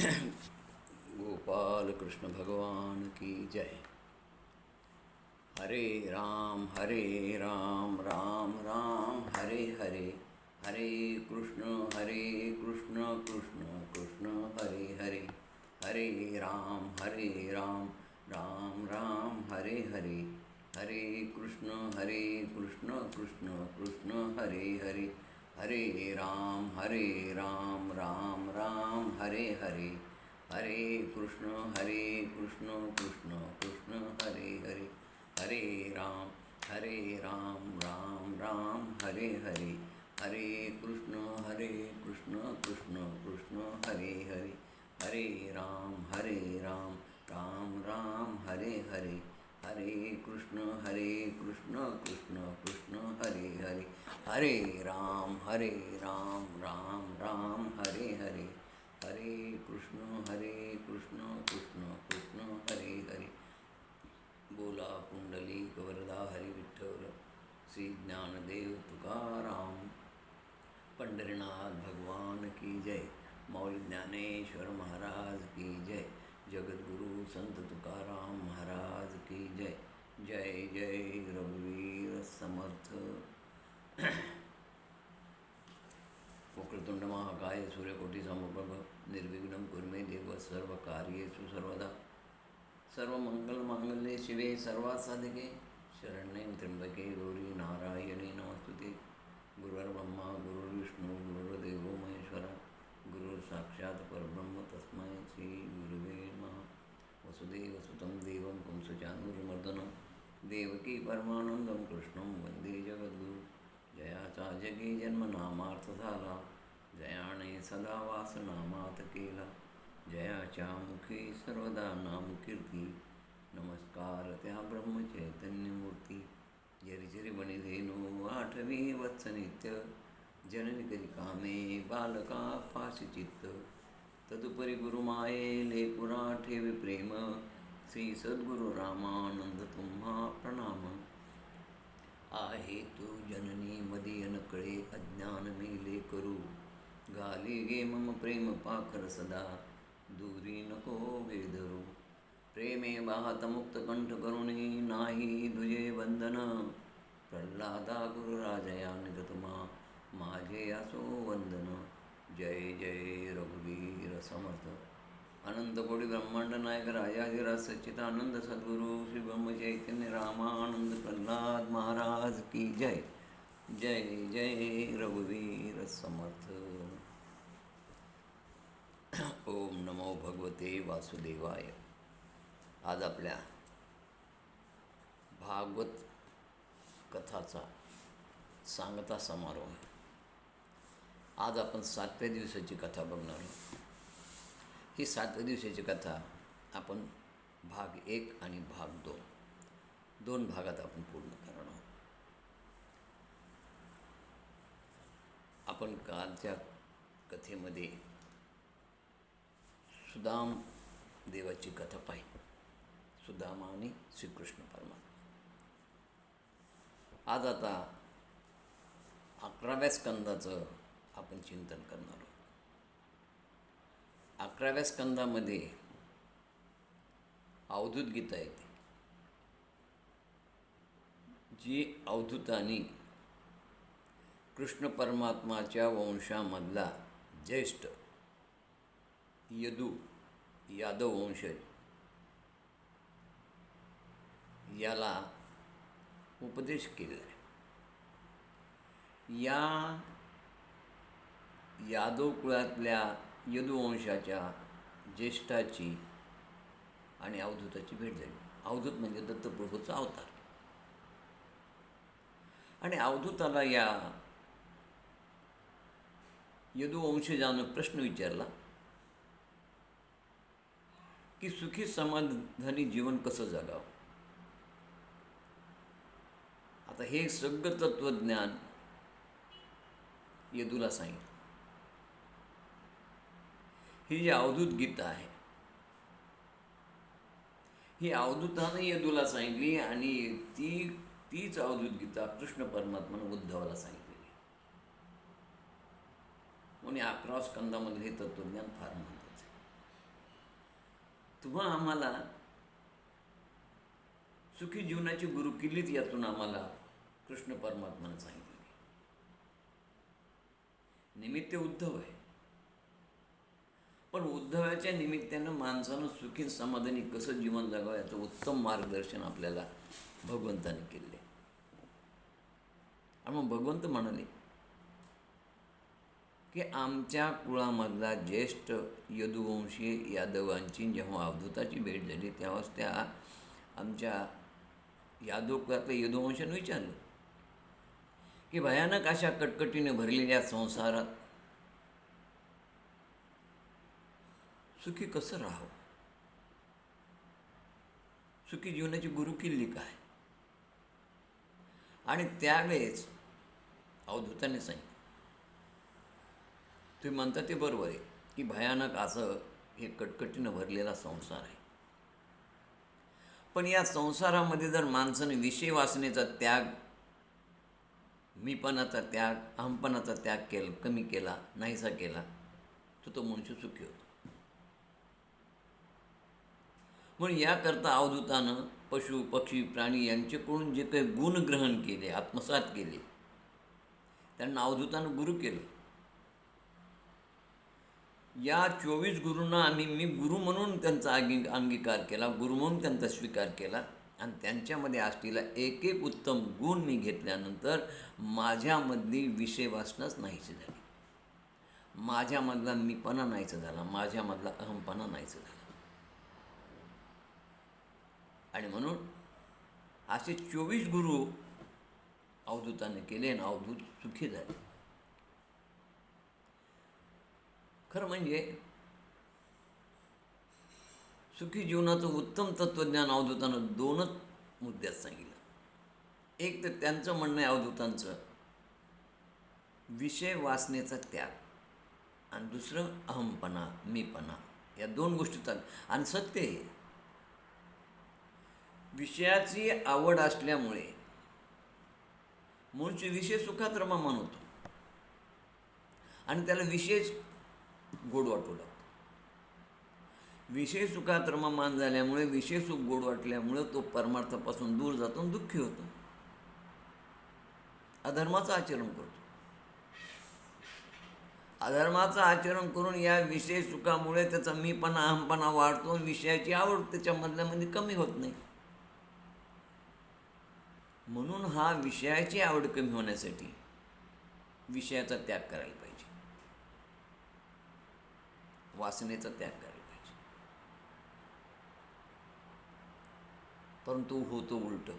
गोपाल कृष्ण भगवान की जय। हरे राम राम राम हरे हरे, हरे कृष्ण कृष्ण कृष्ण हरे हरे, हरे राम राम राम हरे हरे, हरे कृष्ण कृष्ण कृष्ण हरे हरे, हरे राम राम राम हरे हरे, हरे कृष्ण कृष्ण कृष्ण हरे हरे, हरे राम राम हरे हरे, हरे कृष्ण कृष्ण कृष्ण हरे हरे, हरे राम राम हरे हरे, हरे कृष्ण कृष्ण कृष्ण हरे हरे, हरे राम राम हरे हरे, हरे कृष्ण कृष्ण कृष्ण हरे हरे। बोला कुंडली वरदा हरी विठ्ठल, श्री ज्ञानदेव तुकाराम, पंढरीनाथ भगवान की जय, मौली ज्ञानेश्वर महाराज की जय, जगद्गुरु संत तुकाराम महाराज की जय, जय जय रघुवीर समर्थ। वक्रतुंड महाकाय सूर्यकोटि समप्रभ, निर्विघ्नं कुरु मे देव सर्वकार्येषु सर्वदा, सर्वमंगलमांगल्ये शिवे सर्वासाधिके, शरण्ये त्र्यंबके गौरी नारायणी नमस्तुते। गुरुर्ब्रह्मा गुरुर्विष्णू गुरुर्देवो महेश्वरा, गुरुर्साक्षात् परब्रह्म तस्मै श्री गुरुवे नमः। वसुदेवसुतं देवं कंसचानूरमर्दनं, देवकी परमानंदं कृष्णं वंदे जगद्गुरु। जयाचा जगी जन्म नामार्थ झाला, जयाने सदा वास नामात केला, जयाच्या मुखी सर्वदा नामकीर्ती, नमस्कार त्या ब्रह्मचैतन्यमूर्ती। जरी वनिधेनो आठवी वत्स नित्य, जननी करी कामे बालका पाशी चित्त, तदुपरी गुरुमाये लेपुरा ठेवी प्रेम, श्री सद्गुरु रामानंद तुम्हा प्रणाम। आहे तू जननी मदी अनकळे, अज्ञान मेले करू, घाली गे मम प्रेम पाखर सदा, दूरी नको वेधरू। प्रेमे वाहत मुक्त कंठ करुणी, नाही तुझे बंधन, प्रल्हादा गुरुराजया निरतमा, माझे असो वंदन। जय जय रघुवीर समर्थ, अनंत कोटी ब्रह्मांड नायक राजाधिराज सच्चिदानंद सद्गुरु श्री ब्रह्मचैतन्य रामानंद प्रल्हाद महाराज की जय, जय जय रघुवीर समर्थ। ओम नमो भगवते वासुदेवाय। आज आपल्या भागवत कथाचा सांगता समारोह आहे। आज आपण 7व्या दिवसाची कथा बघणार आहोत। ही 7व्या दिवसाची कथा आपण भाग 1 आणि भाग 2 दोन भागात आपण पूर्ण करणार आहोत। आपण कालच्या कथेमध्ये सुदाम देवाची कथा पाहिली, सुदामा आणि श्रीकृष्ण परमात्मा। आज आता 11व्या स्कंदाचं आपण चिंतन करणार आहोत। 11व्या स्कंदामध्ये अवधूत गीता येते, जी अवधूतानी कृष्ण परमात्माच्या वंशामधला ज्येष्ठ यदू यादव वंशज याला उपदेश केला आहे। या यादव कुळातल्या यदुवंशाच्या ज्येष्ठाची आणि अवधूताची भेट झाली। अवधूत म्हणजे दत्तप्रभूचा अवतार, आणि अवधूताला या यदुवंशजानं प्रश्न विचारला की सुखी समाधानी जीवन कसं जगावं। आता हे सगळं तत्वज्ञान यदूला सांगितलं। ही जी अवधूत गीता आहे, ही अवधूतानं यदूला सांगितली, आणि तीच अवधूत गीता कृष्ण परमात्मानं उद्धवाला सांगितलेली। म्हणून 11व्या स्कंदामध्ये हे तत्वज्ञान फार महत्त्वाचं आहे। तुम्हा आम्हाला सुखी जीवनाची गुरुकिल्लीच यातून आम्हाला कृष्ण परमात्म्यानं सांगितली. निमित्त उद्धव आहे, पण उद्धवाच्या निमित्तानं माणसानं सुखी समाधानी कसं जीवन जगावं याचं उत्तम मार्गदर्शन आपल्याला भगवंताने केले. आणि मग भगवंत म्हणाले की आमच्या कुळामधला ज्येष्ठ यदुवंशी यादवांची जेव्हा अवधूताची भेट झाली तेव्हाच त्या आमच्या यादव कुळातल्या यदुवंशानं विचारलं की भयानक अशा कटकटीने भरलेल्या संसारात सुखी कसं राहावं, सुखी जीवनाची गुरुकिल्ली काय. आणि त्यावेळेस अवधूताने सांगितलं, तुम्ही म्हणता ते बरोबर आहे की भयानक असं हे कटकटीनं भरलेला संसार आहे, पण या संसारामध्ये जर माणसाने विषय वासनेचा त्याग, मीपणाचा त्याग, अहमपणाचा त्याग कमी केला, नाहीसा केला, तर तो मनुष्य सुखी होतो. म्हणून याकरता अवधूतानं पशु पक्षी प्राणी यांच्याकडून जे काही गुण ग्रहण केले, आत्मसात केले, त्यांना अवधूतानं गुरु केलं. या 24 गुरूंना मी गुरु म्हणून त्यांचा अंगीकार केला, गुरु म्हणून त्यांचा स्वीकार केला. आणि त्यांच्यामध्ये असलेला एक एक उत्तम गुण मी घेतल्यानंतर माझ्यामधली विषय वासनाच नाहीशी झाली, माझ्यामधला मीपणा नाहीचा झाला, माझ्यामधला अहमपणा नाहीचा झाला. आणि म्हणून असे 24 गुरु अवधूताने केले आणि अवधूत सुखी झाले. खरं म्हणजे सुखी जीवनाचं उत्तम तत्त्वज्ञान अवधूतानं 2च मुद्द्यात सांगितलं. एक तर त्यांचं म्हणणं आहे अवधूतांचं विषय वासनेचा त्याग, आणि दुसरं अहमपणा, मीपणा, या 2 गोष्टी चाल. आणि सत्य आहे, विषयाची आवड असल्यामुळे मनुष्य विषय सुखात रममाण होतो आणि त्याला विशेष गोड वाटू लागतो. विषय सुखात रममाण झाल्यामुळे, विषय सुख गोड वाटल्यामुळे तो परमार्थापासून दूर जातो आणि दुःखी होतो, अधर्माचं आचरण करतो. अधर्माचं आचरण करून या विषय सुखामुळे त्याचा मीपणा, अहमपणा वाढतो, विषयाची आवड त्याच्यामधल्यामध्ये कमी होत नाही. म्हणून हा विषयाची आवड कमी होण्यासाठी विषयाचा त्याग करायला पाहिजे, वासनेचा त्याग करायला पाहिजे. परंतु होतो उलट.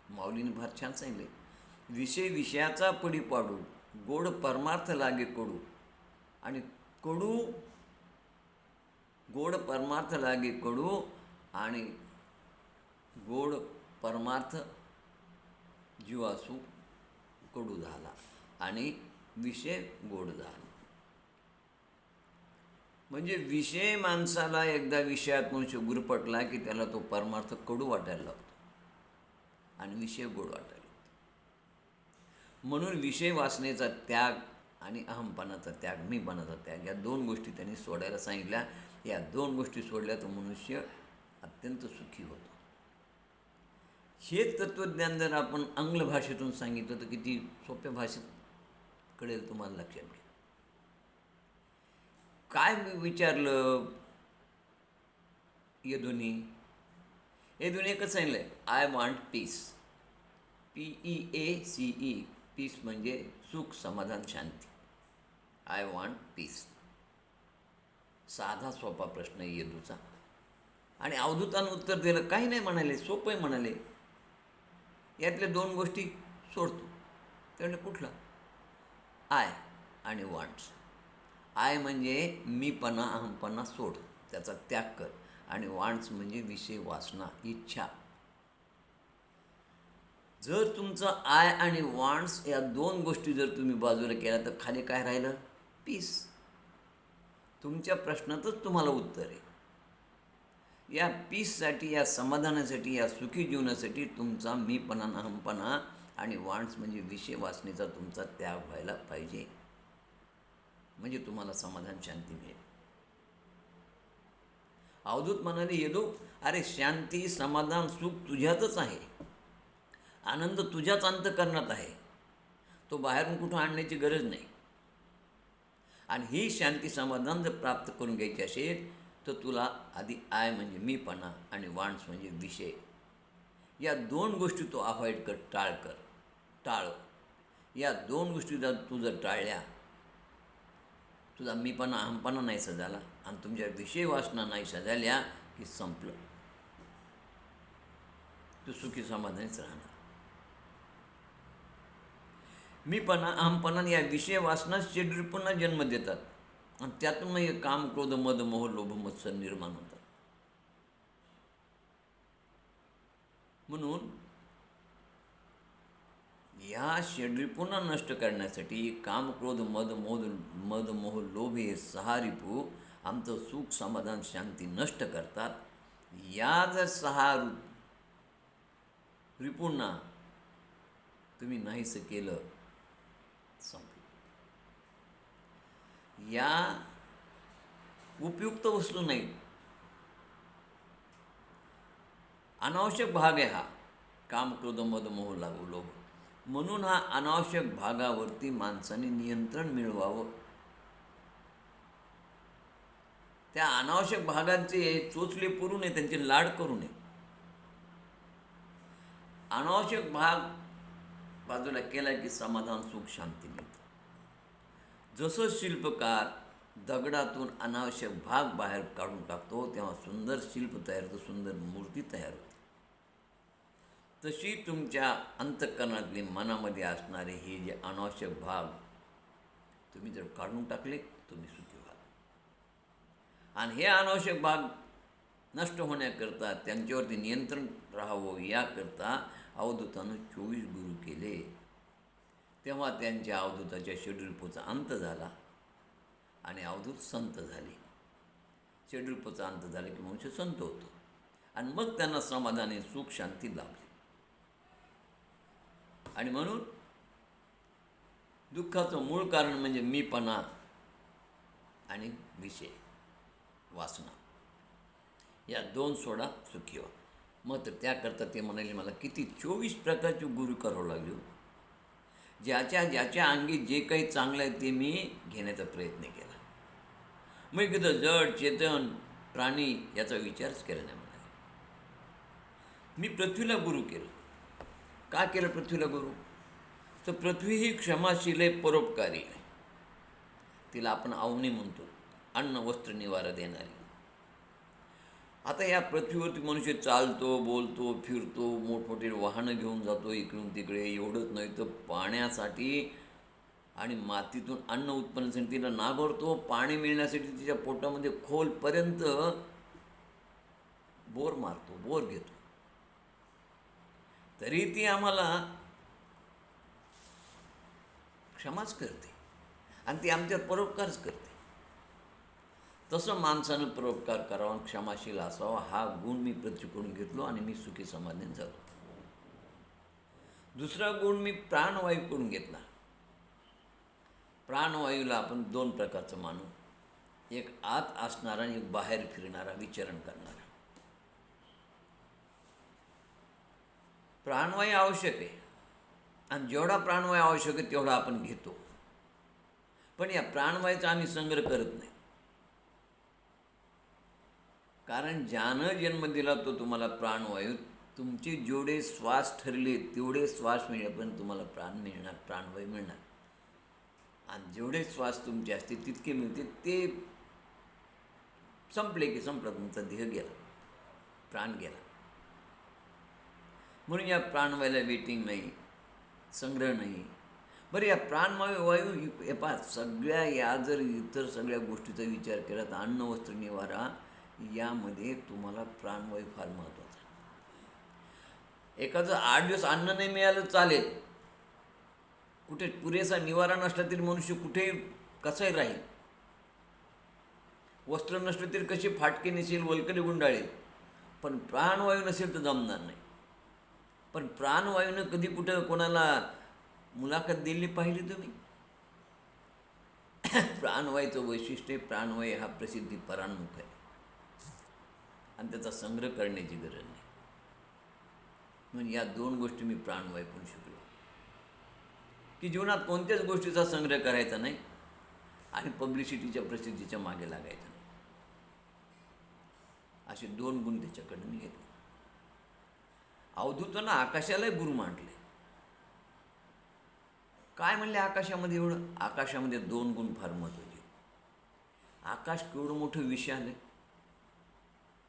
माऊलीने फार छान सांगितले, विषय विषयाचा पडी पाडू, गोड परमार्थ लागे कडू. आणि गोड परमार्थ लागे कडू, आणि गोड परमार्थ जीवासू कडू झाला, आणि विषय गोड झाला. म्हणजे विषय माणसाला एकदा विषयात मनुष्य गुरफटला की त्याला तो परमार्थ कडू वाटायला लागतो आणि विषय गोड वाटायला लागतो. म्हणून विषय वासनेचा त्याग आणि अहमपणाचा त्याग, मीपणाचा त्याग, या 2 गोष्टी त्यांनी सोडायला सांगितल्या. या 2 गोष्टी सोडल्या तर मनुष्य अत्यंत सुखी होतो. हे तत्त्वज्ञान जर आपण आंग्ल भाषेतून सांगितलं तर किती सोप्या भाषेत कळेल तुम्हाला, लक्षात घ्या. काय विचारलं यदूनी? यदूने एकच सांगितलं, I want peace. PEACE, peace म्हणजे सुख, समाधान, शांती. I want piece. साधा सोपा प्रश्न आहे यदूचा. आणि अवधूतानं उत्तर दिलं, काही नाही म्हणाले, सोपं आहे म्हणाले, यातल्या 2 गोष्टी सोडतो. त्यामुळे कुठला? आय आणि वॉन्ट्स. आय म्हणजे मीपणा, अहमपणा सोड, त्याचा त्याग कर. आणि वॉन्ट्स म्हणजे विषय वासना, इच्छा. जर तुमचं आय आणि वॉन्ट्स या 2 गोष्टी जर तुम्ही बाजूला केल्या तर खाली काय राहिलं? पीस. तुमच्या प्रश्नातच तुम्हाला उत्तर आहे. या पीससाठी, या समाधानासाठी, या सुखी जीवनासाठी तुमचा मीपणा, अहमपणा आणि वॉन्ट्स म्हणजे विषय वासनेचा तुमचा त्याग व्हायला पाहिजे, म्हणजे तुम्हाला समाधान, शांती मिळेल. अवधूत म्हणाले, येदो, अरे शांती, समाधान, सुख तुझ्यातच आहे. आनंद तुझ्याच अंतःकरणात आहे. तो बाहेरून कुठं आणण्याची गरज नाही. आणि ही शांती, समाधान जर प्राप्त करून घ्यायची असेल तर तुला आधी आय म्हणजे मीपणा आणि वांस म्हणजे विषय, या दोन गोष्टी तू अवॉइड कर, टाळ. या दोन गोष्टी जर तू जर टाळल्या, तुझा मीपणा, अहमपणा नाही झाला आणि तुमच्या विषय वासना नाही झाल्या की संपलं. तू सुखी समाधानीच राहणार. मीपणा, अहमपणा या विषय वासना शेड्रीपणा जन्म देतात आणि त्यातून मग काम, क्रोध, मद, मोह, लोभ, मत्सर निर्माण होतात. म्हणून या षड्रिपूंना नष्ट करण्यासाठी काम, क्रोध, मद, मोह, लोभ हे 6 रिपू आमचं सुख, समाधान, शांती नष्ट करतात. या जर 6 रिपूंना तुम्ही नाहीसं केलं, संपलं. या उपयुक्त वस्तू नाहीत, अनावश्यक भाग आहे हा काम, क्रोध, मद, मोह, लोभ. म्हणून हा अनावश्यक भागावरती माणसाने नियंत्रण मिळवावं. त्या अनावश्यक भागांचे चोचले पुरू नये, त्यांचे लाड करू नये. अनावश्यक भाग बाजूला केला की समाधान, सुख, शांती मिळतं. जसं शिल्पकार दगडातून अनावश्यक भाग बाहेर काढून टाकतो तेव्हा सुंदर शिल्प तयार होतं, सुंदर मूर्ती तयार होते. तशी तुमच्या अंतःकरणातले, मनामध्ये असणारे हे जे अनावश्यक भाग तुम्ही जर काढून टाकले, तुम्ही सुखी व्हाल. आणि हे अनावश्यक भाग नष्ट होण्याकरता, त्यांच्यावरती नियंत्रण राहावं याकरता अवधूतानं 24 गुरु केले. तेव्हा त्यांच्या अवधूताच्या षड्रिपूचा अंत झाला आणि अवधूत संत झाले. षड्रिपूचा अंत झाला की मनुष्य संत होतो आणि मग त्यांना समाधानी, सुख, शांती लाभली. आणि म्हणून दुःखाचं मूळ कारण म्हणजे मीपणा आणि विषय वासना, या 2 सोडा, सुखी व्हा. मग तर त्याकरता ते म्हणाले, मला किती 24 प्रकारचे गुरु करावं लागले. ज्याच्या अंगी जे काही चांगलं आहे ते मी घेण्याचा प्रयत्न केला. मग किती जड, चेतन, प्राणी याचा विचारच केला नाही. म्हणाले, मी पृथ्वीला गुरु केलं. का केलं पृथ्वीला गुरु? तर पृथ्वी ही क्षमाशील आहे, परोपकारी आहे. तिला आपण अवनी म्हणतो, अन्न, वस्त्र, निवारा देणारी. आता या पृथ्वीवरती मनुष्य चालतो, बोलतो, फिरतो, मोठमोठे वाहनं घेऊन जातो इकडून तिकडे. एवढंच नाही तर पाण्यासाठी आणि मातीतून अन्न उत्पन्नासाठी तिला नांगरतो. पाणी मिळण्यासाठी तिच्या पोटामध्ये खोलपर्यंत बोर मारतो, बोर घेतो. तरी ती आम्हाला क्षमाच करते आणि ती आमच्यावर परोपकारच करते. तसं माणसानं परोपकार करावा, क्षमाशील असावा, हा गुण मी पृथ्वीकडून घेतलो आणि मी सुखी समाधानी झालो. दुसरा गुण मी प्राणवायूकडून घेतला. प्राणवायूला आपण 2 प्रकारचं मानू, एक आत असणारा आणि एक बाहेर फिरणारा, विचरण करणारा. प्राणवायू आवश्यक आहे आणि जेवढा प्राणवायू आवश्यक आहे तेवढा आपण घेतो, पण या प्राणवायूचा आम्ही संग्रह करत नाही. कारण ज्यानं जन्म दिला तो तुम्हाला प्राणवायू, तुमचे जेवढे श्वास ठरले तेवढे श्वास मिळेपर्यंत तुम्हाला प्राण मिळणार, प्राणवायू मिळणार. आणि जेवढे श्वास तुमचे असतील तितके मिळते, ते संपले की संपला, तुमचा देह गेला, प्राण गेला. म्हणून या प्राणवायूला वेटिंग नाही, संग्रह नाही. बरं, या प्राणवायू हे पहा, सगळ्या या जर इतर सगळ्या गोष्टीचा विचार केला तर अन्न, वस्त्र, निवारा यामध्ये तुम्हाला प्राणवायू फार महत्त्वाचा. एखादं 8 दिवस अन्न नाही मिळालं चालेल, कुठे पुरेसा निवारा नसला तरी मनुष्य कुठेही कसाही राहील. वस्त्र नसलं तरी कशी फाटके नसेल, वलकले गुंडाळेल, पण प्राणवायू नसेल तर जमणार नाही. पण प्राणवायूनं कधी कुठं कोणाला मुलाखत दिली पाहिली तुम्ही? प्राणवायूचं वैशिष्ट्य, प्राणवायू हा प्रसिद्धी परांमुख आहे. आणि त्याचा संग्रह करण्याची गरज नाही. म्हणून या दोन गोष्टी मी प्राणवायूतून शिकलो, की जीवनात कोणत्याच गोष्टीचा संग्रह करायचा नाही आणि पब्लिसिटीच्या प्रसिद्धीच्या मागे लागायचं नाही. असे दोन गुण त्याच्याकडून मी घेतले. अवधूतांना आकाशालाही गुरु मांडले. काय म्हणले आकाशामध्ये एवढं? आकाशामध्ये दोन गुण फार महत्त्वाचे. आकाश केवढं मोठं विशाल आहे,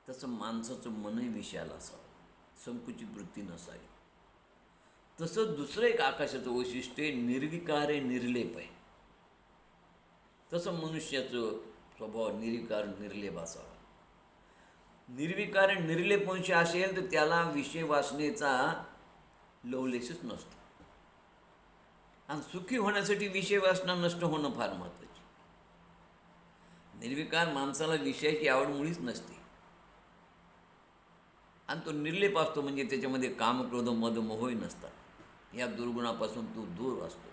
तसं माणसाचं मनही विशाल असावं, संकुचित वृत्ती नसावी. तसंच दुसरं एक आकाशाचं वैशिष्ट्य निर्विकार आहे, निर्लेप आहे. तसं मनुष्याचं स्वभाव निर्विकार निर्लेप असावा. निर्विकार आणि निर्लेप मनुष्य असेल तर त्याला विषय वासनेचा लवलेशच नसतो. आणि सुखी होण्यासाठी विषय वासना नष्ट होणं फार महत्त्वाचे. निर्विकार माणसाला विषयाची आवड मुळीच नसते आणि तो निर्लेप असतो, म्हणजे त्याच्यामध्ये काम, क्रोध, मद, मोहही नसतात. या दुर्गुणापासून तो दूर असतो.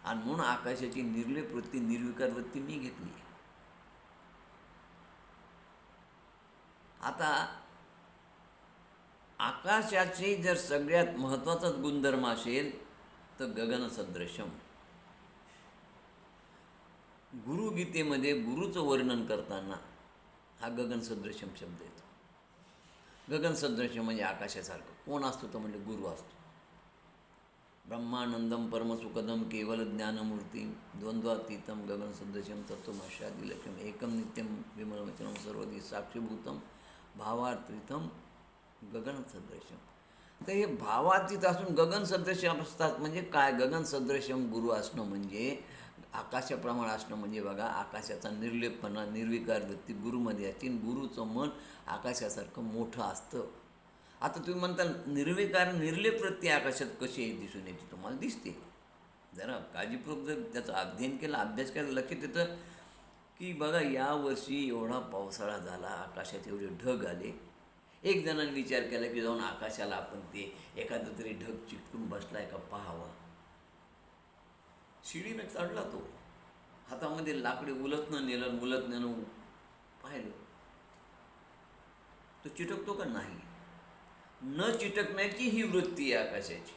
आणि म्हणून आकाशाची निर्लेप वृत्ती, निर्विकार वृत्ती मी घेतली. आता आकाशाचे जर सगळ्यात महत्त्वाचाच गुणधर्म असेल तर गगनसदृशम. गुरुगीतेमध्ये गुरुचं वर्णन करताना हा गगनसदृशम शब्द येतो. गगनसदृशम म्हणजे आकाशासारखं. कोण असतो तर म्हणजे गुरु असतो. ब्रह्मानंदम परमसुखदम केवल ज्ञानमूर्ती द्वंद्वातीतम गगनसदृशम तत्वमशादिलक्ष्यम एकम नित्यम विमलवचनम सर्वदी साक्षीभूतम भावातीतम गगनसदृशम. तर हे भावातीत असून गगनसदृशम असतात म्हणजे काय? गगनसदृशम गुरु असणं म्हणजे आकाशाप्रमाणे असणं म्हणजे बघा, आकाशाचा निर्लेपपणा, निर्विकार वृत्ती गुरुमध्ये असते. गुरुचं मन आकाशासारखं मोठं असतं. आता तुम्ही म्हणता निर्विकार निर्लेप वृत्ती आकाशात कशी दिसून येते? तुम्हाला दिसते. जरा काळजीपूर्वक जर त्याचा अध्ययन केला, अभ्यास केला, लक्षात येतं की बघा, यावर्षी एवढा पावसाळा झाला, आकाशात एवढे ढग आले. एक जणांनी विचार केला की जाऊन आकाशाला आपण ते एखादं तरी ढग चिटकून बसलाय का पाहावा. शिडीनं चढला तो, हातामध्ये लाकडे उलटणं नेलं, उलटण्यानं पाहिलं तो चिटकतो का नाही. न चिटकण्याची ही वृत्ती आहे आकाशाची,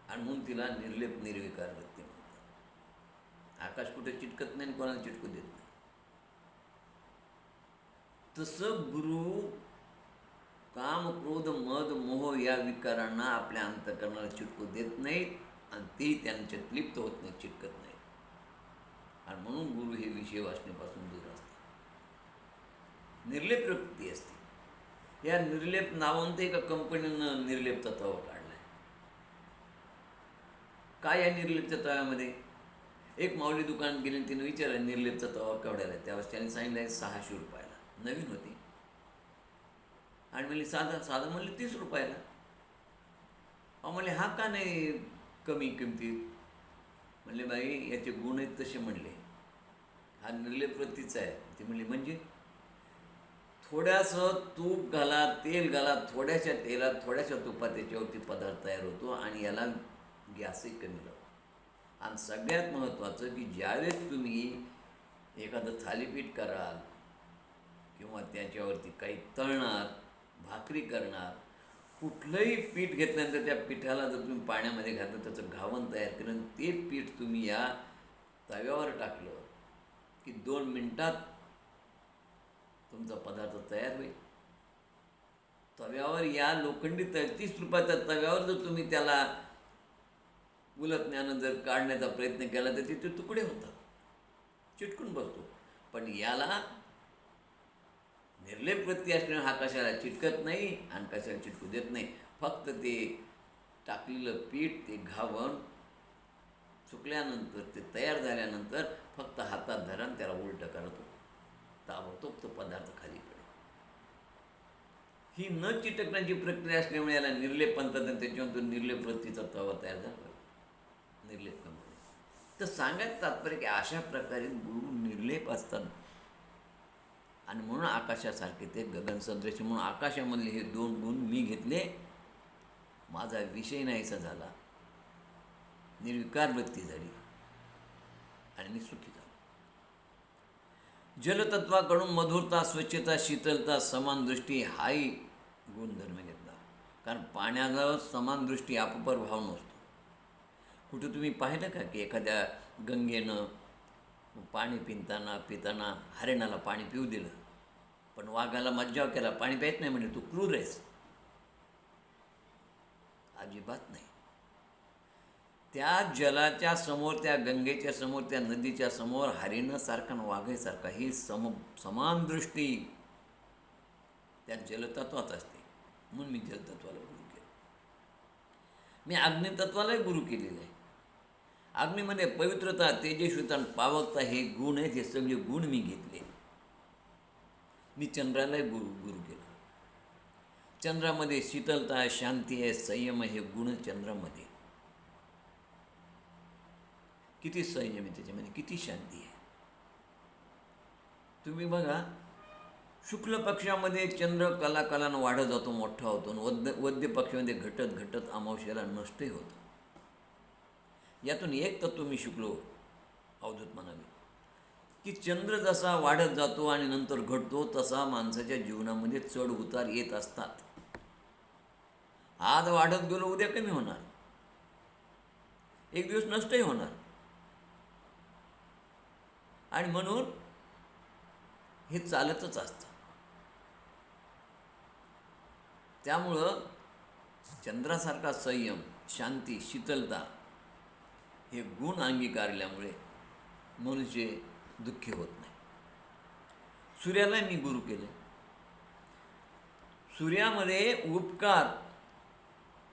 आणि म्हणून तिला निर्लेप निर्विकार वृत्ती म्हणतात. आकाश कुठे चिटकत नाही, कोणाला चिटकू देत नाही. तसं गुरु काम, क्रोध, मद, मोह या विकारांना आपल्या अंतःकरणाला चिटकू देत नाहीत आणि ते त्यांच्यात लिप्त होत नाहीत, चिटकत नाहीत. आणि म्हणून गुरु हे विषय वासनेपासून दूर असते. निर्लेप वृत्ती असते. या निर्लेप नावांत एका कंपनीनं निर्लेपचा तवा काढला आहे. काय या निर्लेपच्या तव्यामध्ये? एक माऊली दुकान गेली, तिने विचारलं निर्लेपचा तवा केवढ्याला आहे? त्यावेळेस त्याने सांगितलं आहे 600 रुपयाला. नवीन होती. आणि म्हणले साधा म्हणले 30 रुपयाला. म्हणले हा का नाही कमी किमतीत? म्हणले बाई, याचे गुण आहेत तसे. म्हणले हा निर्लेप वृत्तीचा आहे. ते म्हणले म्हणजे? थोड्यासं तूप घाला, तेल घाला, थोड्याशा तेलात थोड्याशा तुपात त्याच्यावरती पदार्थ तयार होतो आणि याला गॅसही कमी लावतो. आणि सगळ्यात महत्त्वाचं की ज्यावेळेस तुम्ही एखादं थालीपीठ कराल किंवा त्याच्यावरती काही तळणार, भाकरी करणार, कुठलंही पीठ घेतल्यानंतर त्या पिठाला जर तुम्ही पाण्यामध्ये घातलं, त्याचं घावण तयार केलं, ते पीठ तुम्ही या तव्यावर टाकलं की 2 मिनिटात तुमचा पदार्थ तयार होईल. तव्यावर या लोखंडी 30 रुपयाच्या तव्यावर जर तुम्ही त्याला उलटण्यानं जर काढण्याचा प्रयत्न केला तर तिथे तुकडे होतात, चिटकून बसतो. पण याला निर्लेप वृत्ती असल्याने हा कशाला चिटकत नाही आणि कशाला चिटकू देत नाही. फक्त ते टाकलेलं पीठ, ते घावण सुकल्यानंतर, ते तयार झाल्यानंतर फक्त हातात धरा आणि त्याला उलटं करतो, ताबडतोब तो पदार्थ खाली पडेल. ही न चिटकण्याची प्रक्रिया असल्यामुळे याला निर्लेप म्हणतात आणि त्याच्यानंतर निर्लेप वृत्तीचा तवा तयार झाला, निर्लेप कंपनी. तर सांगायचं तात्पर्य की अशा प्रकारे गुरु निर्लेप असतात आणि म्हणून आकाशासारखे ते गगनसदृश. म्हणून आकाशामधले हे 2 गुण मी घेतले. माझा विषय नाहीसा झाला, निर्विकार वृत्ती झाली आणि मी सुखी झालो. जलतत्वाकडून मधुरता, स्वच्छता, शीतलता, समान दृष्टी हाही गुणधर्म घेतला. कारण पाण्याला समान दृष्टी अपपर भाव नसतो. कुठं तुम्ही पाहिलं का की एखाद्या गंगेनं पाणी पिताना हरिणाला पाणी पिऊ दिलं, पण वाघाला मज्जाव केला, पाणी प्यायच नाही म्हणजे तू क्रूर आहेस? अजिबात नाही. त्या जलाच्या समोर, त्या गंगेच्या समोर, त्या नदीच्या समोर हरिणासारखा आणि वाघासारखा ही समान दृष्टी त्या जलतत्वात असते. म्हणून मी जलतत्वाला गुरु केलं. मी अग्नितत्वालाही गुरु केलेलं आहे. अग्नीमध्ये पवित्रता, तेजस्विता आणि पावकता हे गुण आहेत. हे सगळे गुण मी घेतले. मी चंद्रालाही गुरु केलं. चंद्रामध्ये शीतलता आहे, शांती आहे, संयम आहे. हे गुण चंद्रामध्ये. किती संयम आहे त्याच्यामध्ये, किती शांती आहे. तुम्ही बघा, शुक्ल पक्षामध्ये चंद्र कलानं वाढत जातो, मोठा होतो. वद्य पक्षामध्ये घटत अमावस्येला नष्टही होतं. यातून एक तत्व मी शिकलो अवधूत म्हणाले की चंद्र जसा वाढत जातो आणि नंतर घटतो, तसा माणसाच्या जीवनामध्ये चढ उतार येत असतात. आज वाढत गेलो, उद्या कमी होणार, एक दिवस नष्टही होणार. आणि म्हणून हे चालतच असतं. त्यामुळं चंद्रासारखा संयम, शांती, शीतलता हे गुण अंगीकारल्यामुळे मनुष्य दुःखी होत नाही. सूर्याला मी गुरु केले. सूर्यामध्ये उपकार,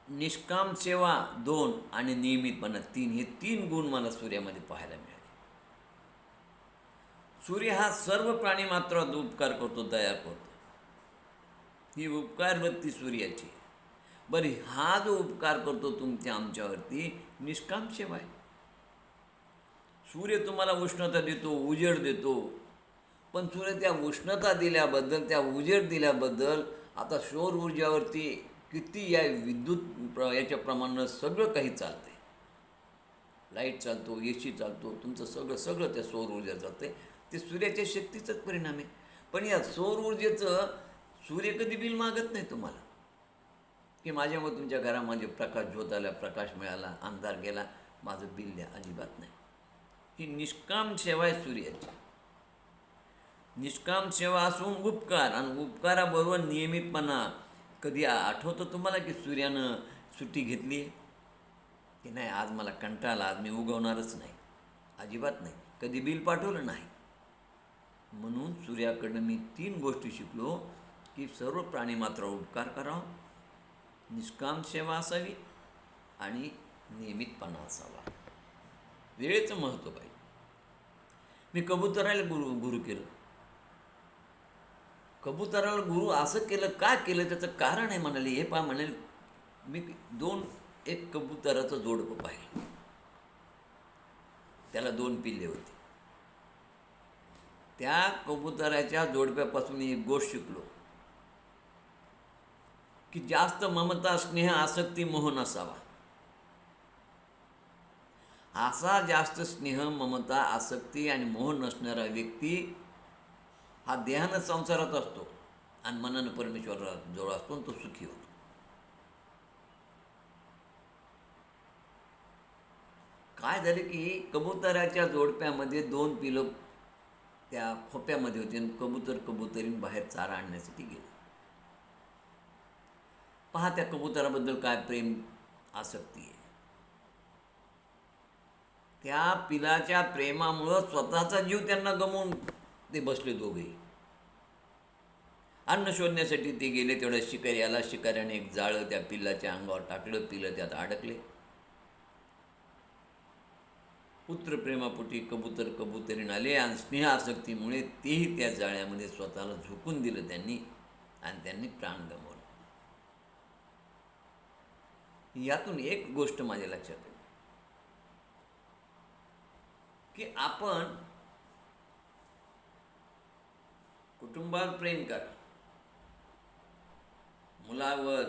निष्काम सेवा 2 आणि नियमितपणा 3, हे 3 गुण मला सूर्यामध्ये पाहायला मिळाले. सूर्य हा सर्व प्राणी मात्रावर उपकार करतो, दया करतो. ही उपकार वृत्ती सूर्याची. बरी, हा जो उपकार करतो तुमच्या आमच्यावरती, निष्काम सेवा आहे. सूर्य तुम्हाला उष्णता देतो, उजेड देतो, पण सूर्य त्या उष्णता दिल्याबद्दल, त्या उजेड दिल्याबद्दल आता सौर ऊर्जावरती किती या विद्युत याच्या प्रमाणात सगळं काही चालते. लाईट चालतो, AC चालतो, तुमचं सगळं त्या सौर ऊर्जा चालते. ते सूर्याच्या शक्तीचाच परिणाम आहे. पण या सौर ऊर्जेचं सूर्य कधी बिल मागत नाही तुम्हाला की माझ्यामुळे तुमच्या घरामध्ये प्रकाश झोत आला, प्रकाश मिळाला, अंधार गेला, माझं बिल द्या. अजिबात नाही. ही निष्काम सेवा आहे सूर्याची. निष्काम सेवा असून उपकार, आणि उपकाराबरोबर नियमितपणा. कधी आठवतं तुम्हाला की सूर्यानं सुट्टी घेतली आहे की नाही, आज मला कंटाळा, आज मी उगवणारच नाही? अजिबात नाही. कधी बिल पाठवलं नाही. म्हणून सूर्याकडनं मी 3 गोष्टी शिकलो की सर्व प्राणी मात्र उपकार करावा, निष्काम सेवा असावी आणि नियमितपणा असावा. वेळेचं महत्त्व पाहिजे. मी कबुतराला गुरु केलं. कबुतराला गुरु असं केलं, का केलं, त्याचं कारण आहे म्हणाले. हे पहा म्हणाले, मी एक कबुतराचं जोडपं पाहिलं. त्याला 2 पिल्ले होती. त्या कबुतराच्या जोडप्यापासून एक गोष्ट शिकलो की जास्त ममता, स्नेह, आसक्ती, मोह नसावा. असा जास्त स्नेह, ममता, आसक्ती आणि मोह नसणारा व्यक्ती हा देहानं संसारात असतो आणि मनानं परमेश्वराजवळ असतो, तो सुखी होतो. काय झालं की कबुतराच्या जोडप्यामध्ये 2 पिलं त्या खोप्यामध्ये होते आणि कबुतरीन बाहेर चारा आणण्यासाठी गेलं. पहा त्या कबुतराबद्दल काय प्रेम, आसक्ती आहे. त्या पिलाच्या प्रेमामुळं स्वतःचा जीव त्यांना गमवून ते बसले दोघेही. अन्न शोधण्यासाठी ते गेले. तेवढ्या शिकारी आला. शिकाऱ्याने एक जाळं त्या पिल्लाच्या अंगावर टाकलं. पिलं त्यात अडकले. पुत्रप्रेमापोटी कबुतरीन आले आणि स्नेह आसक्तीमुळे तेही त्या जाळ्यामध्ये स्वतःला झोकून दिलं त्यांनी, आणि त्यांनी प्राण गमावले. यातून एक गोष्ट माझ्या लक्षात आली की आपण कुटुंबावर प्रेम करा, मुलावर,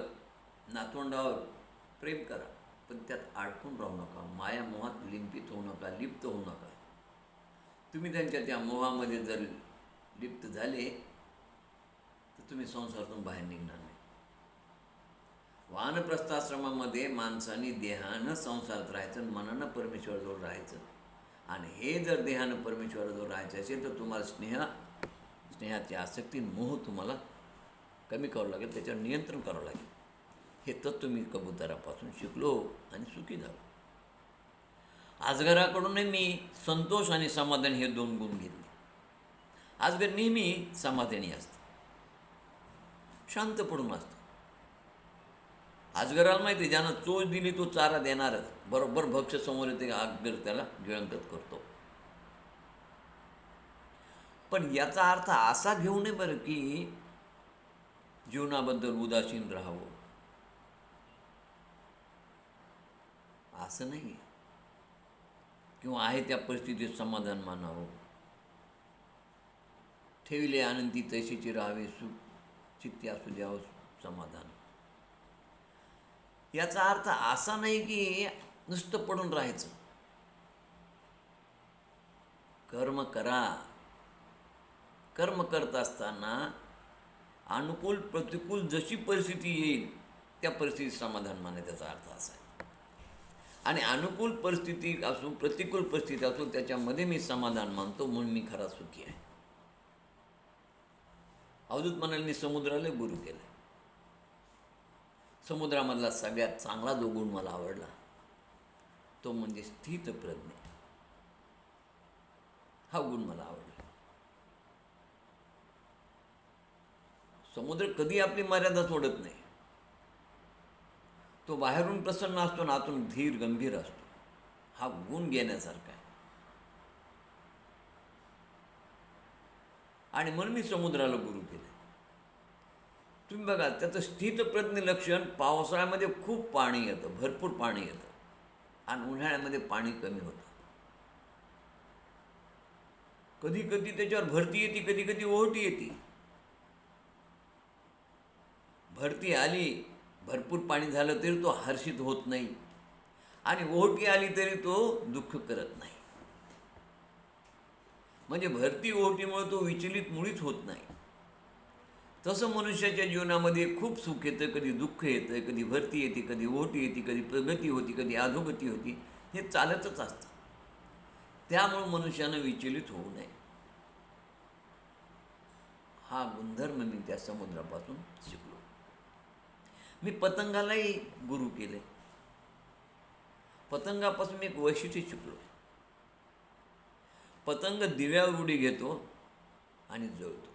नातवंडावर प्रेम करा, पण त्यात अडकून राहू नका. मायामोहात लिंपित होऊ नका, लिप्त होऊ नका. तुम्ही त्यांच्या त्या मोहामध्ये जर लिप्त झाले तर तुम्ही संसारातून बाहेर निघणार नाही. वानप्रस्थाश्रमामध्ये माणसाने देहानं संसारात राहायचं, मनानं परमेश्वराजवळ राहायचं. आणि हे जर देहानं परमेश्वराजवळ राहायचं असेल तर तुम्हाला स्नेहाची आसक्ती, मोह तुम्हाला कमी करावं लागेल, त्याच्यावर नियंत्रण करावं लागेल. हे तत्त्व मी कबुतरापासून शिकलो आणि सुखी झालो. अजगराकडूनही मी संतोष आणि समाधान हे 2 गुण घेतले. अजगर नेहमी समाधानी असतं, शांत पडून असतं. अजगराला माहिती, ज्यानं चोच दिली तो चारा देणारच. बरोबर भक्ष्य समोर येते, अजगर त्याला गिळंकत करतो. पण याचा अर्थ असा घेऊ नये बरं की जीवनाबद्दल उदासीन राहावं, असं नाही. किंवा आहे त्या परिस्थितीत समाधान मानावं. ठेविले आनंदी तैशीची राहावे, सुख चित्ती असू द्यावं समाधान. याचा अर्थ असा नाही की नुसतं पडून राहायचं. कर्म करा. कर्म करत असताना अनुकूल प्रतिकूल जशी परिस्थिती येईल त्या परिस्थितीत समाधान मानायचा त्याचा अर्थ असा आहे. आणि अनुकूल परिस्थिती असून प्रतिकूल परिस्थिती असून त्याच्यामध्ये मी समाधान मानतो, म्हणून मी खरा सुखी आहे. अवधूत म्हणाले, मी समुद्राला गुरु केलं. समुद्रामधला सगळ्यात चांगला जो गुण मला आवडला तो म्हणजे स्थितप्रज्ञ. हा गुण मला आवडला. समुद्र कधी आपली मर्यादा सोडत नाही. तो बाहेरून प्रसन्न असतो ना, आतून धीर गंभीर असतो. हा गुण घेण्यासारखा आहे. आणि म्हणून मी समुद्राला गुरु केले. तुम्ही बघा, त्याचं स्थितप्रज्ञ लक्षण, पावसाळ्यामध्ये खूप पाणी येतं, भरपूर पाणी येतं, आणि उन्हाळ्यामध्ये पाणी कमी होतं. कधी कधी त्याच्यावर भरती येते, कधी कधी ओहोटी येते. भरती आली, भरपूर पाणी झालं तरी तो हर्षित होत नाही, आणि ओहोटी आली तरी तो दुःख करत नाही. म्हणजे भरती ओहोटीमुळे तो विचलित मुळीच होत नाही. तसं मनुष्याच्या जीवनामध्ये खूप सुख येतं, कधी दुःख येतं, कधी भरती येते, कधी ओहोटी येते, कधी प्रगती होती, कधी अधोगती होती. हे चालतच असतं. त्यामुळे मनुष्यानं विचलित होऊ नये. हा गुणधर्म मी त्या समुद्रापासून शिकलो. मी पतंगालाही गुरु केले. पतंगापासून मी एक वैशिष्ट्य शिकलो. पतंग दिव्यावर उडी घेतो आणि जळतो.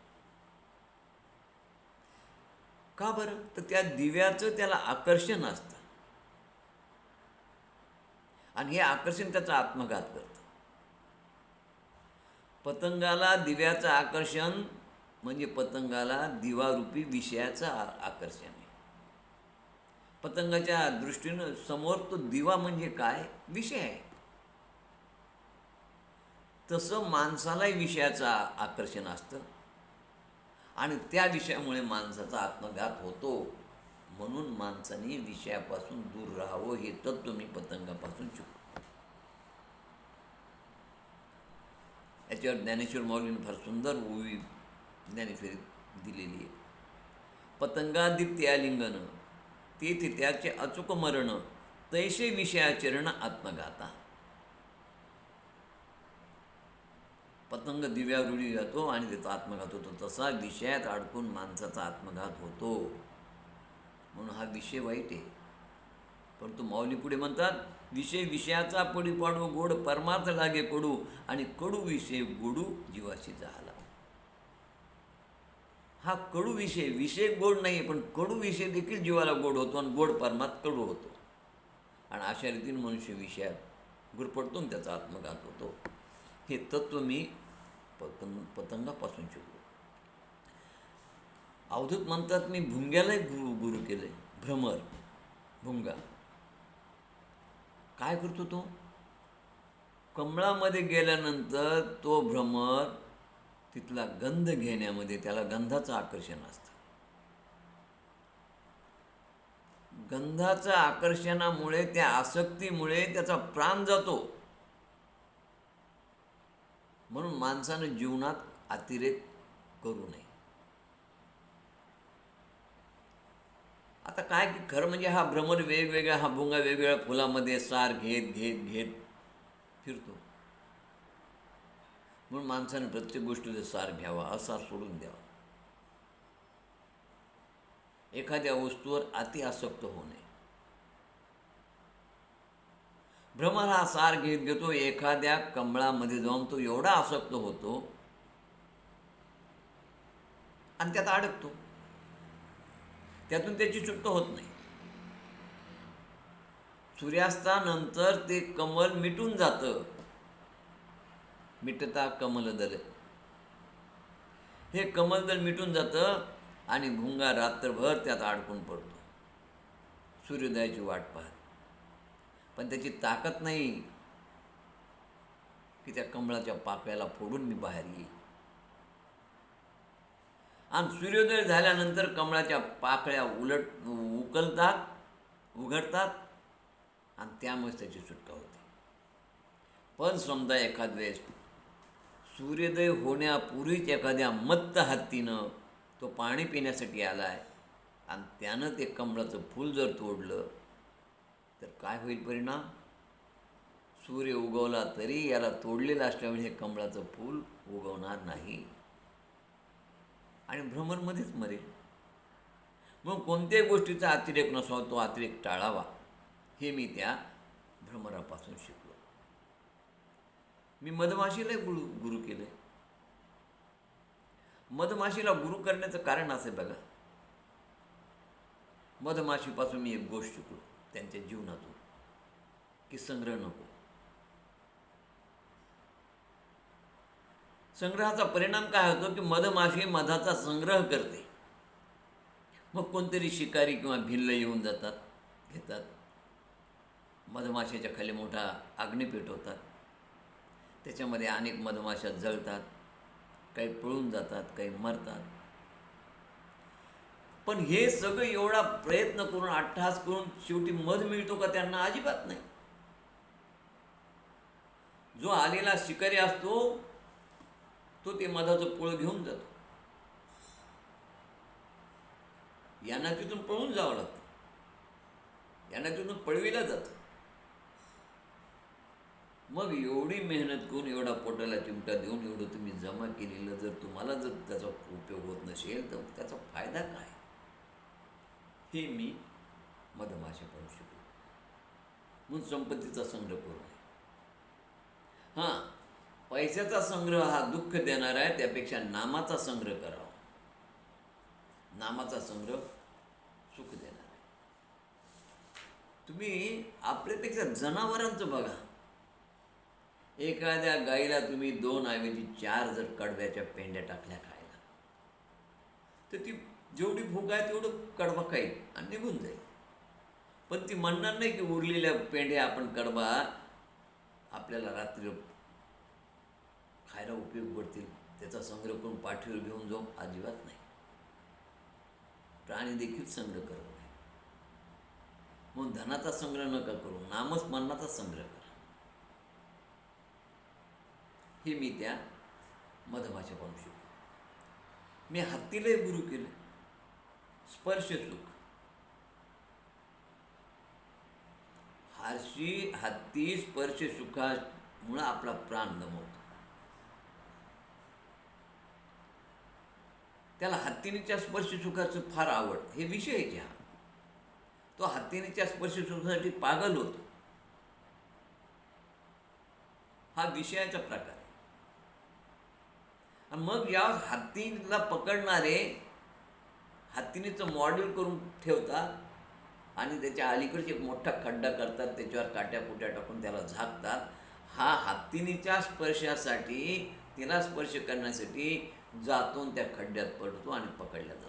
का बरं? तर त्या दिव्याचं त्याला आकर्षण असतं, आणि हे आकर्षण त्याचा आत्मघात करतं. पतंगाला दिव्याचं आकर्षण म्हणजे पतंगाला दिवारूपी विषयाचं आकर्षण आहे. पतंगाच्या दृष्टीनं समोर तो दिवा म्हणजे काय? विषय आहे. तसं माणसालाही विषयाचं आकर्षण असतं, आणि त्या विषयामुळे माणसाचा आत्मघात होतो. म्हणून माणसाने विषयापासून दूर राहावं, हे तत्त्व मी पतंगापासून शिकलो. याच्यावर ज्ञानेश्वर माऊलीने फार सुंदर ओवी ज्ञानेश्वरीत दिलेली आहे. पतंगादित्य आलिंगन, तेथे त्याचे अचूक मरण, तैसे विषयाचरण आत्मघाता. पतंग दिव्यावर उडी जातो आणि त्याचा आत्मघात होतो, तसा विषयात अडकून माणसाचा आत्मघात होतो. म्हणून हा विषय वाईट आहे. परंतु माऊली पुढे म्हणतात, विषय विषयाचा पडी पाडू, गोड परमार्थ लागे कडू, आणि कडू विषय गोडू जीवाशी झाला. हा कडू विषय, विषय गोड नाही, पण कडू विषय देखील जीवाला गोड होतो, आणि गोड परमार्थ कडू होतो. आणि अशा रीतीने मनुष्य विषयात गुरपडतो आणि त्याचा आत्मघात होतो. हे तत्त्व मी पतंगापासून शिकलो. अवधूत म्हणतात, मी भुंग्यालाही गुरु केले. भ्रमर, भुंगा काय करतो? तो कमळामध्ये गेल्यानंतर तो भ्रमर तिथला गंध घेण्यामध्ये, त्याला गंधाचं आकर्षण असतं. गंधाच्या आकर्षणामुळे, त्या आसक्तीमुळे त्याचा प्राण जातो. म्हणून माणसानं जीवनात अतिरेक करू नये. आता काय की खरं म्हणजे हा भ्रमर वेगवेगळ्या, हा भुंगा वेगवेगळ्या फुलामध्ये सार घेत घेत घेत फिरतो. म्हणून माणसाने प्रत्येक गोष्टीचा सार घ्यावा, असा सोडून द्यावा. एखाद्या वस्तूवर अति आसक्त होऊ नये. भ्रमर हा सार घेत घेतो, एखाद्या कमळामध्ये जाऊन तो एवढा आसक्त होतो आणि त्यात अडकतो. त्यातून त्याची सुटका होत नाही. सूर्यास्तानंतर ते कमल मिटून जातं. मिटता कमलदल, हे कमलदल मिटून जातं आणि भुंगा रात्रभर त्यात अडकून पडतो सूर्योदयाची वाट पाहत. पण त्याची ताकद नाही की त्या कमळाच्या पाकळ्याला फोडून मी बाहेर येईल. आणि सूर्योदय झाल्यानंतर कमळाच्या पाकळ्या उघडतात आणि त्यामुळे त्याची सुटका होते. पण समजा एखाद वेळेस सूर्योदय होण्यापूर्वीच एखाद्या मत्त हत्तीनं तो पाणी पिण्यासाठी आला आहे आणि त्यानं ते कमळाचं फूल जर तोडलं तर काय होईल परिणाम? सूर्य उगवला तरी याला तोडलेलं असल्यामुळे हे कमळाचं फूल उगवणार नाही आणि भ्रमरमध्येच मरेल. मग कोणत्याही गोष्टीचा अतिरेक नसावा, तो अतिरेक टाळावा, हे मी त्या भ्रमरापासून शिकलो. मी मधमाशीला गुरु केलं. मधमाशीला गुरु करण्याचं कारण असं बघा, मधमाशीपासून मी एक गोष्ट शिकलो त्यांच्या जीवनातून, की संग्रह नको. संग्रहाचा परिणाम काय होतो की मधमाशी मधाचा संग्रह करते. मग कोणतरी शिकारी किंवा भिल्ल येऊन जातात, घेतात. मधमाशीच्या खाली मोठा अग्नी पेटवतात. त्याच्यामध्ये अनेक मधमाशा जळतात, काही पळून जातात, काही मरतात. पण हे सगळं एवढा प्रयत्न करून, अट्टहास करून शेवटी मध मिळतो का त्यांना? अजिबात नाही. जो आलेला शिकारी असतो तो ते मधाचं पोळ घेऊन जातो. यांना तिथून पळून जावं लागतं, यांना तिथून पळविला जातं. मग एवढी मेहनत करून, एवढा पोटाला चिमटा देऊन एवढं तुम्ही जमा केलेलं, जर तुम्हाला जर त्याचा उपयोग होत नसेल तर त्याचा फायदा काय? हे मी मधमाशाकडून शिकलो. म्हणून संपत्तीचा संग्रह करू नये. हां, पैशाचा संग्रह हा दुःख देणार आहे, त्यापेक्षा नामाचा संग्रह करावा. नामाचा संग्रह सुख देणार आहे. तुम्ही आपल्यापेक्षा जनावरांचं बघा. एखाद्या गाईला तुम्ही 2 ऐवजी 4 जर कडब्याच्या पेंड्या टाकल्या खायला, तर ती जेवढी भूक आहे तेवढं कडबा खाईल आणि निघून जाईल. पण ती म्हणणार नाही की उरलेल्या पेंड्या आपण कडबा आपल्याला रात्री खायला उपयोग पडतील, त्याचा संग्रह करून पाठीवर घेऊन जाऊ. अजिबात नाही. प्राणी देखील संग्रह करत नाही. म्हणून धनाचा संग्रह नका करू, नामस्मरणाचा संग्रह करा. हे मी त्या मधमाशापासून शिकलो. मी हत्तीलाही गुरु केलं. स्पर्श सुख. हत्ती स्पर्श सुखामुळे आपला प्राण गमावतो. त्याला हत्तीच्या स्पर्श सुखाचं फार आवड, हे विषय आहे की हा. तो हत्तीच्या स्पर्श सुखासाठी पागल होतो. हा विषयाचा प्रकार आहे. आणि मग या हत्तीला पकडणारे हत्तीचं मॉडेल करून ठेवतात आणि त्याच्या अलीकडचे एक मोठा खड्डा करतात, त्याच्यावर काट्या कुट्या टाकून त्याला झाकतात. हा हत्तीच्या स्पर्शासाठी, तिला स्पर्श करण्यासाठी जातो, त्या खड्ड्यात पडतो आणि पकडला जातो.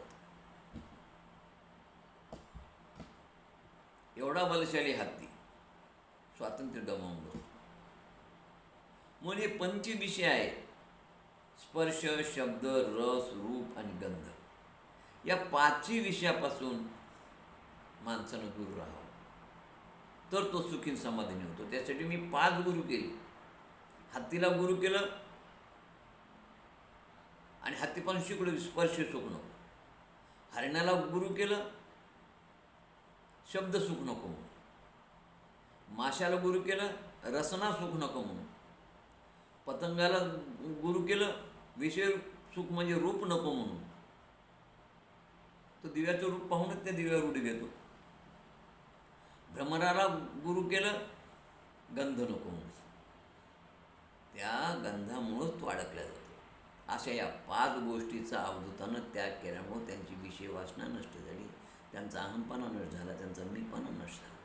एवढा बलशाली हत्ती स्वातंत्र्य गमावून बसतो. म्हणून हे 5 विषय आहेत: स्पर्श, शब्द, रस, रूप आणि गंध. या 5 विषयापासून माणसानं दूर राहावं, तर तो सुखी समाधानी होतो. त्यासाठी मी 5 गुरु केले. हत्तीला गुरु केलं आणि हत्तीपासून शिकलो स्पर्श सुख नको. हरिणाला गुरु केलं शब्द सुख नको म्हणून. माशाला गुरु केलं रसना सुख नको म्हणून. पतंगाला गुरु केलं विषय सुख म्हणजे रूप नको म्हणून. तो दिव्याचं रूप पाहूनच त्या दिव्यावर उडी घेतो. भ्रमराला गुरु केलं गंध नको म्हणून. त्या गंधामुळंच तो अडकला जातो. अशा या 5 गोष्टीचा अवधूतानं त्याग केल्यामुळं त्यांची विषय वासना नष्ट झाली, त्यांचा अहंपणा नष्ट झाला, त्यांचा मीपणा नष्ट झाला.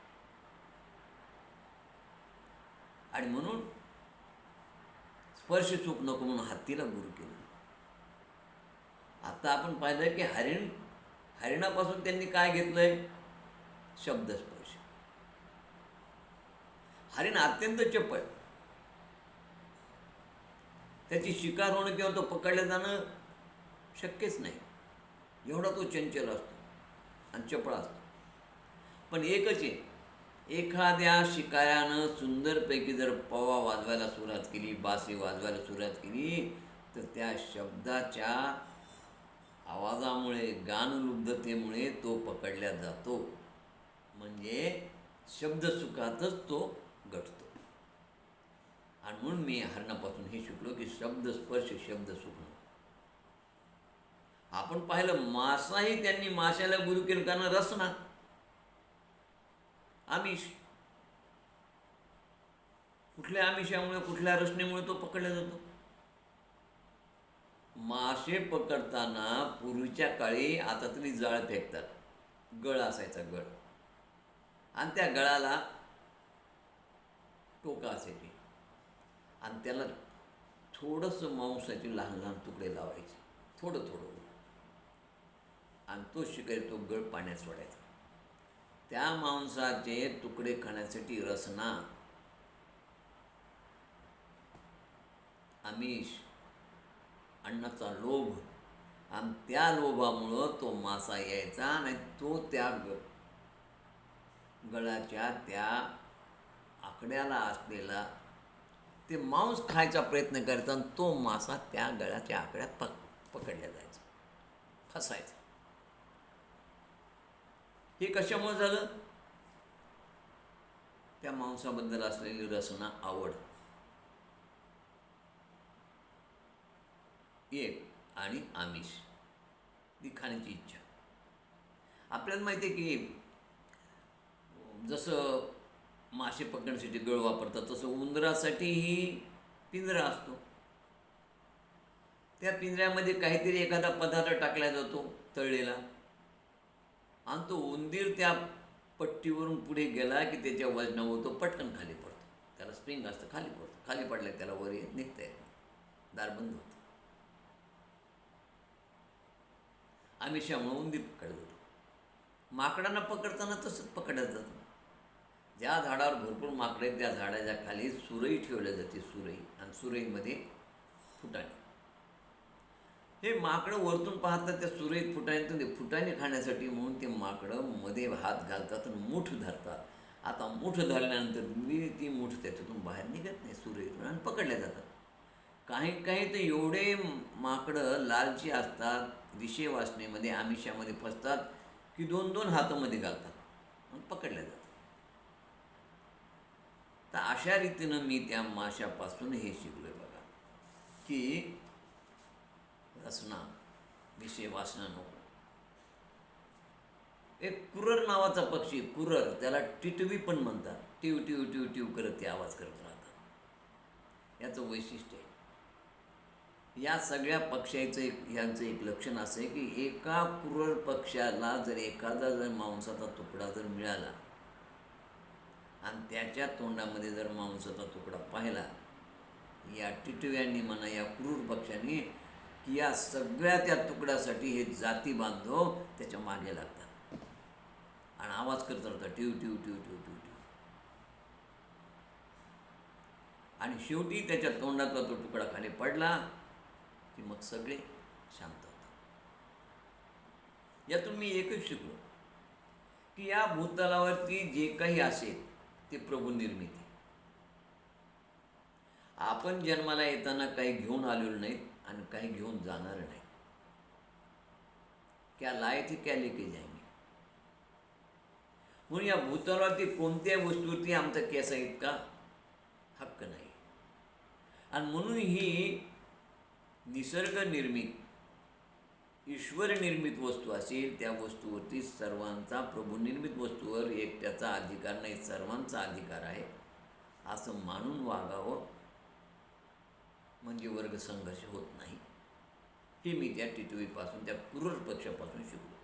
आणि म्हणून स्पर्श सुख नको म्हणून हत्तीला गुरु केलं. आता आपण पाहिलं की हरिणापासून त्यांनी काय घेतलंय? शब्दस्पर्श. हरिण अत्यंत चपळ, त्याची शिकार होणं किंवा तो पकडलं जाणं शक्यच नाही, एवढा तो चंचल असतो आणि चपळ असतो. पण एकच आहे, एखाद्या शिकाऱ्यानं सुंदरपैकी जर पवा वाजवायला सुरुवात केली, बासी वाजवायला सुरुवात केली, तर त्या शब्दाच्या आवाजामुळे, गानलुब्धतेमुळे तो पकडला जातो. म्हणजे शब्दसुखातच तो गटतो. आणि म्हणून मी हरणापासून हे शिकलो की शब्दस्पर्श शब्दसुख. आपण पाहिलं मासाही त्यांनी माशाला गुरु केलं कारण रसना, आमिष. कुठल्या आमिषामुळे, कुठल्या रचनेमुळे तो पकडला जातो? मासे पकडताना पूर्वीच्या काळी आता तरी जाळ फेकतात, गळ असायचा, गळ, आणि त्या गळाला टोका असायची आणि त्याला थोडंसं मांसाचे लहान लहान तुकडे लावायचे, थोडं थोडं, आणि तो शिकारी तो गळ पाण्यात सोडायचा. त्या मांसाचे तुकडे खाण्यासाठी रसना, आमिष, अन्नाचा लोभ, आणि त्या लोभामुळं तो मासा यायचा आणि तो त्या गळाच्या त्या आकड्याला असलेला ते मांस खायचा प्रयत्न करायचा आणि तो मासा त्या गळाच्या आकड्यात पकडला जायचा, फसायचा. हे कशामुळे झालं? त्या मांसाबद्दल असलेली रसना, आवड एक, आणि आमिष, ती खाण्याची इच्छा. आपल्याला माहिती आहे की जसं मासे पकडण्यासाठी गळ वापरतात, तसं उंदरासाठीही पिंजरा असतो. त्या पिंजऱ्यामध्ये काहीतरी एखादा पदार्थ टाकला जातो तळलेला, आणि तो उंदीर त्या पट्टीवरून पुढे गेला की त्याच्या वजनावर तो पटकन खाली पडतो. त्याला स्प्रिंग असतं, खाली पडतो. खाली पडलं त्याला वर निघता येत, दार बंद होतं. आमिषामुळे उंदीर पकडला जातो. माकडांना पकडताना तसंच पकडलं जातं. ज्या झाडावर भरपूर माकडे आहेत त्या झाडाच्या खाली सुरई ठेवल्या जाते, सुरई, आणि सुरईमध्ये फुटाणे. हे माकडं वरतून पाहतात त्या सुरईत फुटाण्यातून ते फुटाणे खाण्यासाठी म्हणून ते माकडं मध्ये हात घालतात आणि मूठ धरतात. आता मूठ धरल्यानंतर मी ती मूठ त्याच्यातून बाहेर निघत नाही सुरईतून, आणि पकडल्या जातात. काही काही तर एवढे माकडं लालची असतात, विषय वासनेमध्ये, आमिषामध्ये फसतात की 2-2 हातामध्ये घालतात आणि पकडल्या जातात. तर अशा रीतीनं मी त्या माशापासून हे शिकलो आहे बघा, की रसना, विषय वासना नको. एक कुरर नावाचा पक्षी, कुरर, त्याला टिटवी पण म्हणतात. टिव टिव टिव टिव करत ते आवाज करत राहतात. याचं वैशिष्ट्य आहे. या सगळ्या पक्ष्याचं यांचं एक लक्षण असं आहे की एका कुरर पक्ष्याला जर एखादा जर मांसाचा तुकडा जर मिळाला आणि त्याच्या तोंडामध्ये जर मांसाचा तुकडा पाहिला, या टिटव्यांनी म्हणा, या क्रूर पक्ष्यांनी, की या सगळ्या त्या तुकड्यासाठी हे जाती बांधव त्याच्या मागे लागतात आणि आवाज करत राहतात, टिव टिव टिव टिव टिव टिव. आणि शेवटी त्याच्या तोंडातला तो तुकडा खाली पडला की मग सगळे शांत होतात. यातून मी एकच शिकलो की या भूतलावरती जे काही असेल ते प्रभू निर्मिती. आपण जन्माला येताना काही घेऊन आलेलो नाहीत, आणि काही घेऊन जाणार नाही. क्या लाए थे क्या लेके जाएंगे. म्हणून या भूतलावरती कोणत्याही वस्तूवरती आमचा केसा इतका हक्क नाही. आणि म्हणून ही निसर्ग निर्मित, ईश्वर निर्मित वस्तू असेल त्या वस्तूवरती सर्वांचा, प्रभू निर्मित वस्तूवर एकट्याचा अधिकार नाही, सर्वांचा अधिकार आहे असं मानून वागावं, म्हणजे वर्ग संघर्ष होत नाही. हे मी त्या टिटवीपासून, त्या क्रूर पक्षापासून शिकलो.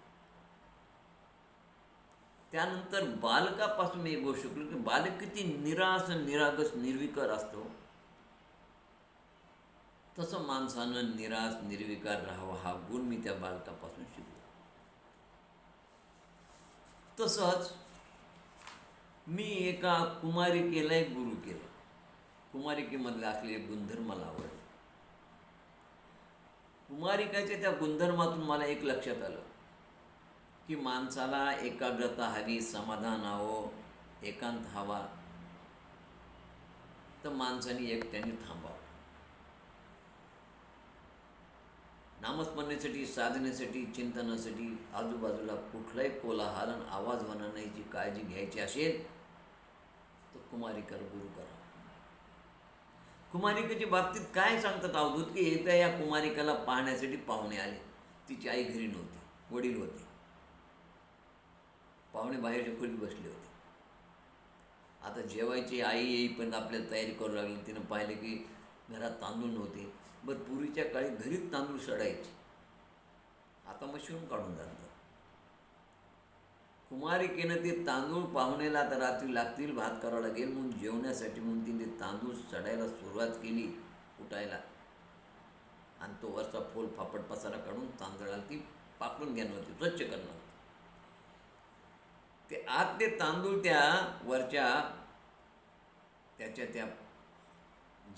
त्यानंतर बालकापासून मी एक गोष्ट शिकलो की बालक किती निराश, निरागस, निर्विकार असतो, तसं माणसानं निराश, निर्विकार राहावं हा गुण मी त्या बालकापासून शिकलो. तसंच मी एका कुमारिकेला एक गुरु केला. कुमारिकेमधले असलेले गुणधर्म मला आवडले. कुमारिकाच्या त्या गुणधर्मातून मला एक लक्षात आलं की माणसाला एकाग्रता हवी, समाधान हवं, एकांत हवा, तर माणसाने एकट्याने थांबावं. नामस्मरणासाठी, साधनेसाठी, चिंतनासाठी आजूबाजूला कुठलाही कोलाहल आणि आवाज होणार नाही याची काळजी घ्यायची असेल तर कुमारिकाला गुरु करा. कुमारिकेच्या बाबतीत काय सांगतात अवधूत की एकदा या कुमारिकाला पाहण्यासाठी पाहुणे आले. तिची आई घरी नव्हती, वडील होते. पाहुणे बाहेरच्या खोलीत बसले होते. आता जेवायची आई येईपर्यंत आपल्याला तयारी करू लागली. तिनं पाहिले की घरात तांदूळ नव्हते. बरं, पूर्वीच्या काळी घरीच तांदूळ सडायचे, आता मशीन काढून जातात. कुमारिकेनं ते तांदूळ पाहुण्याला आता रात्री लागतील, भात करावं लागेल म्हणून जेवण्यासाठी म्हणून तिने तांदूळ सडायला सुरुवात केली, कुटायला. आणि तो वरचा फोल फापट पसारा काढून तांदळाला ती पाकडून घेणार होती, स्वच्छ करणार होती. ते आतले तांदूळ त्या वरच्या त्याच्या त्या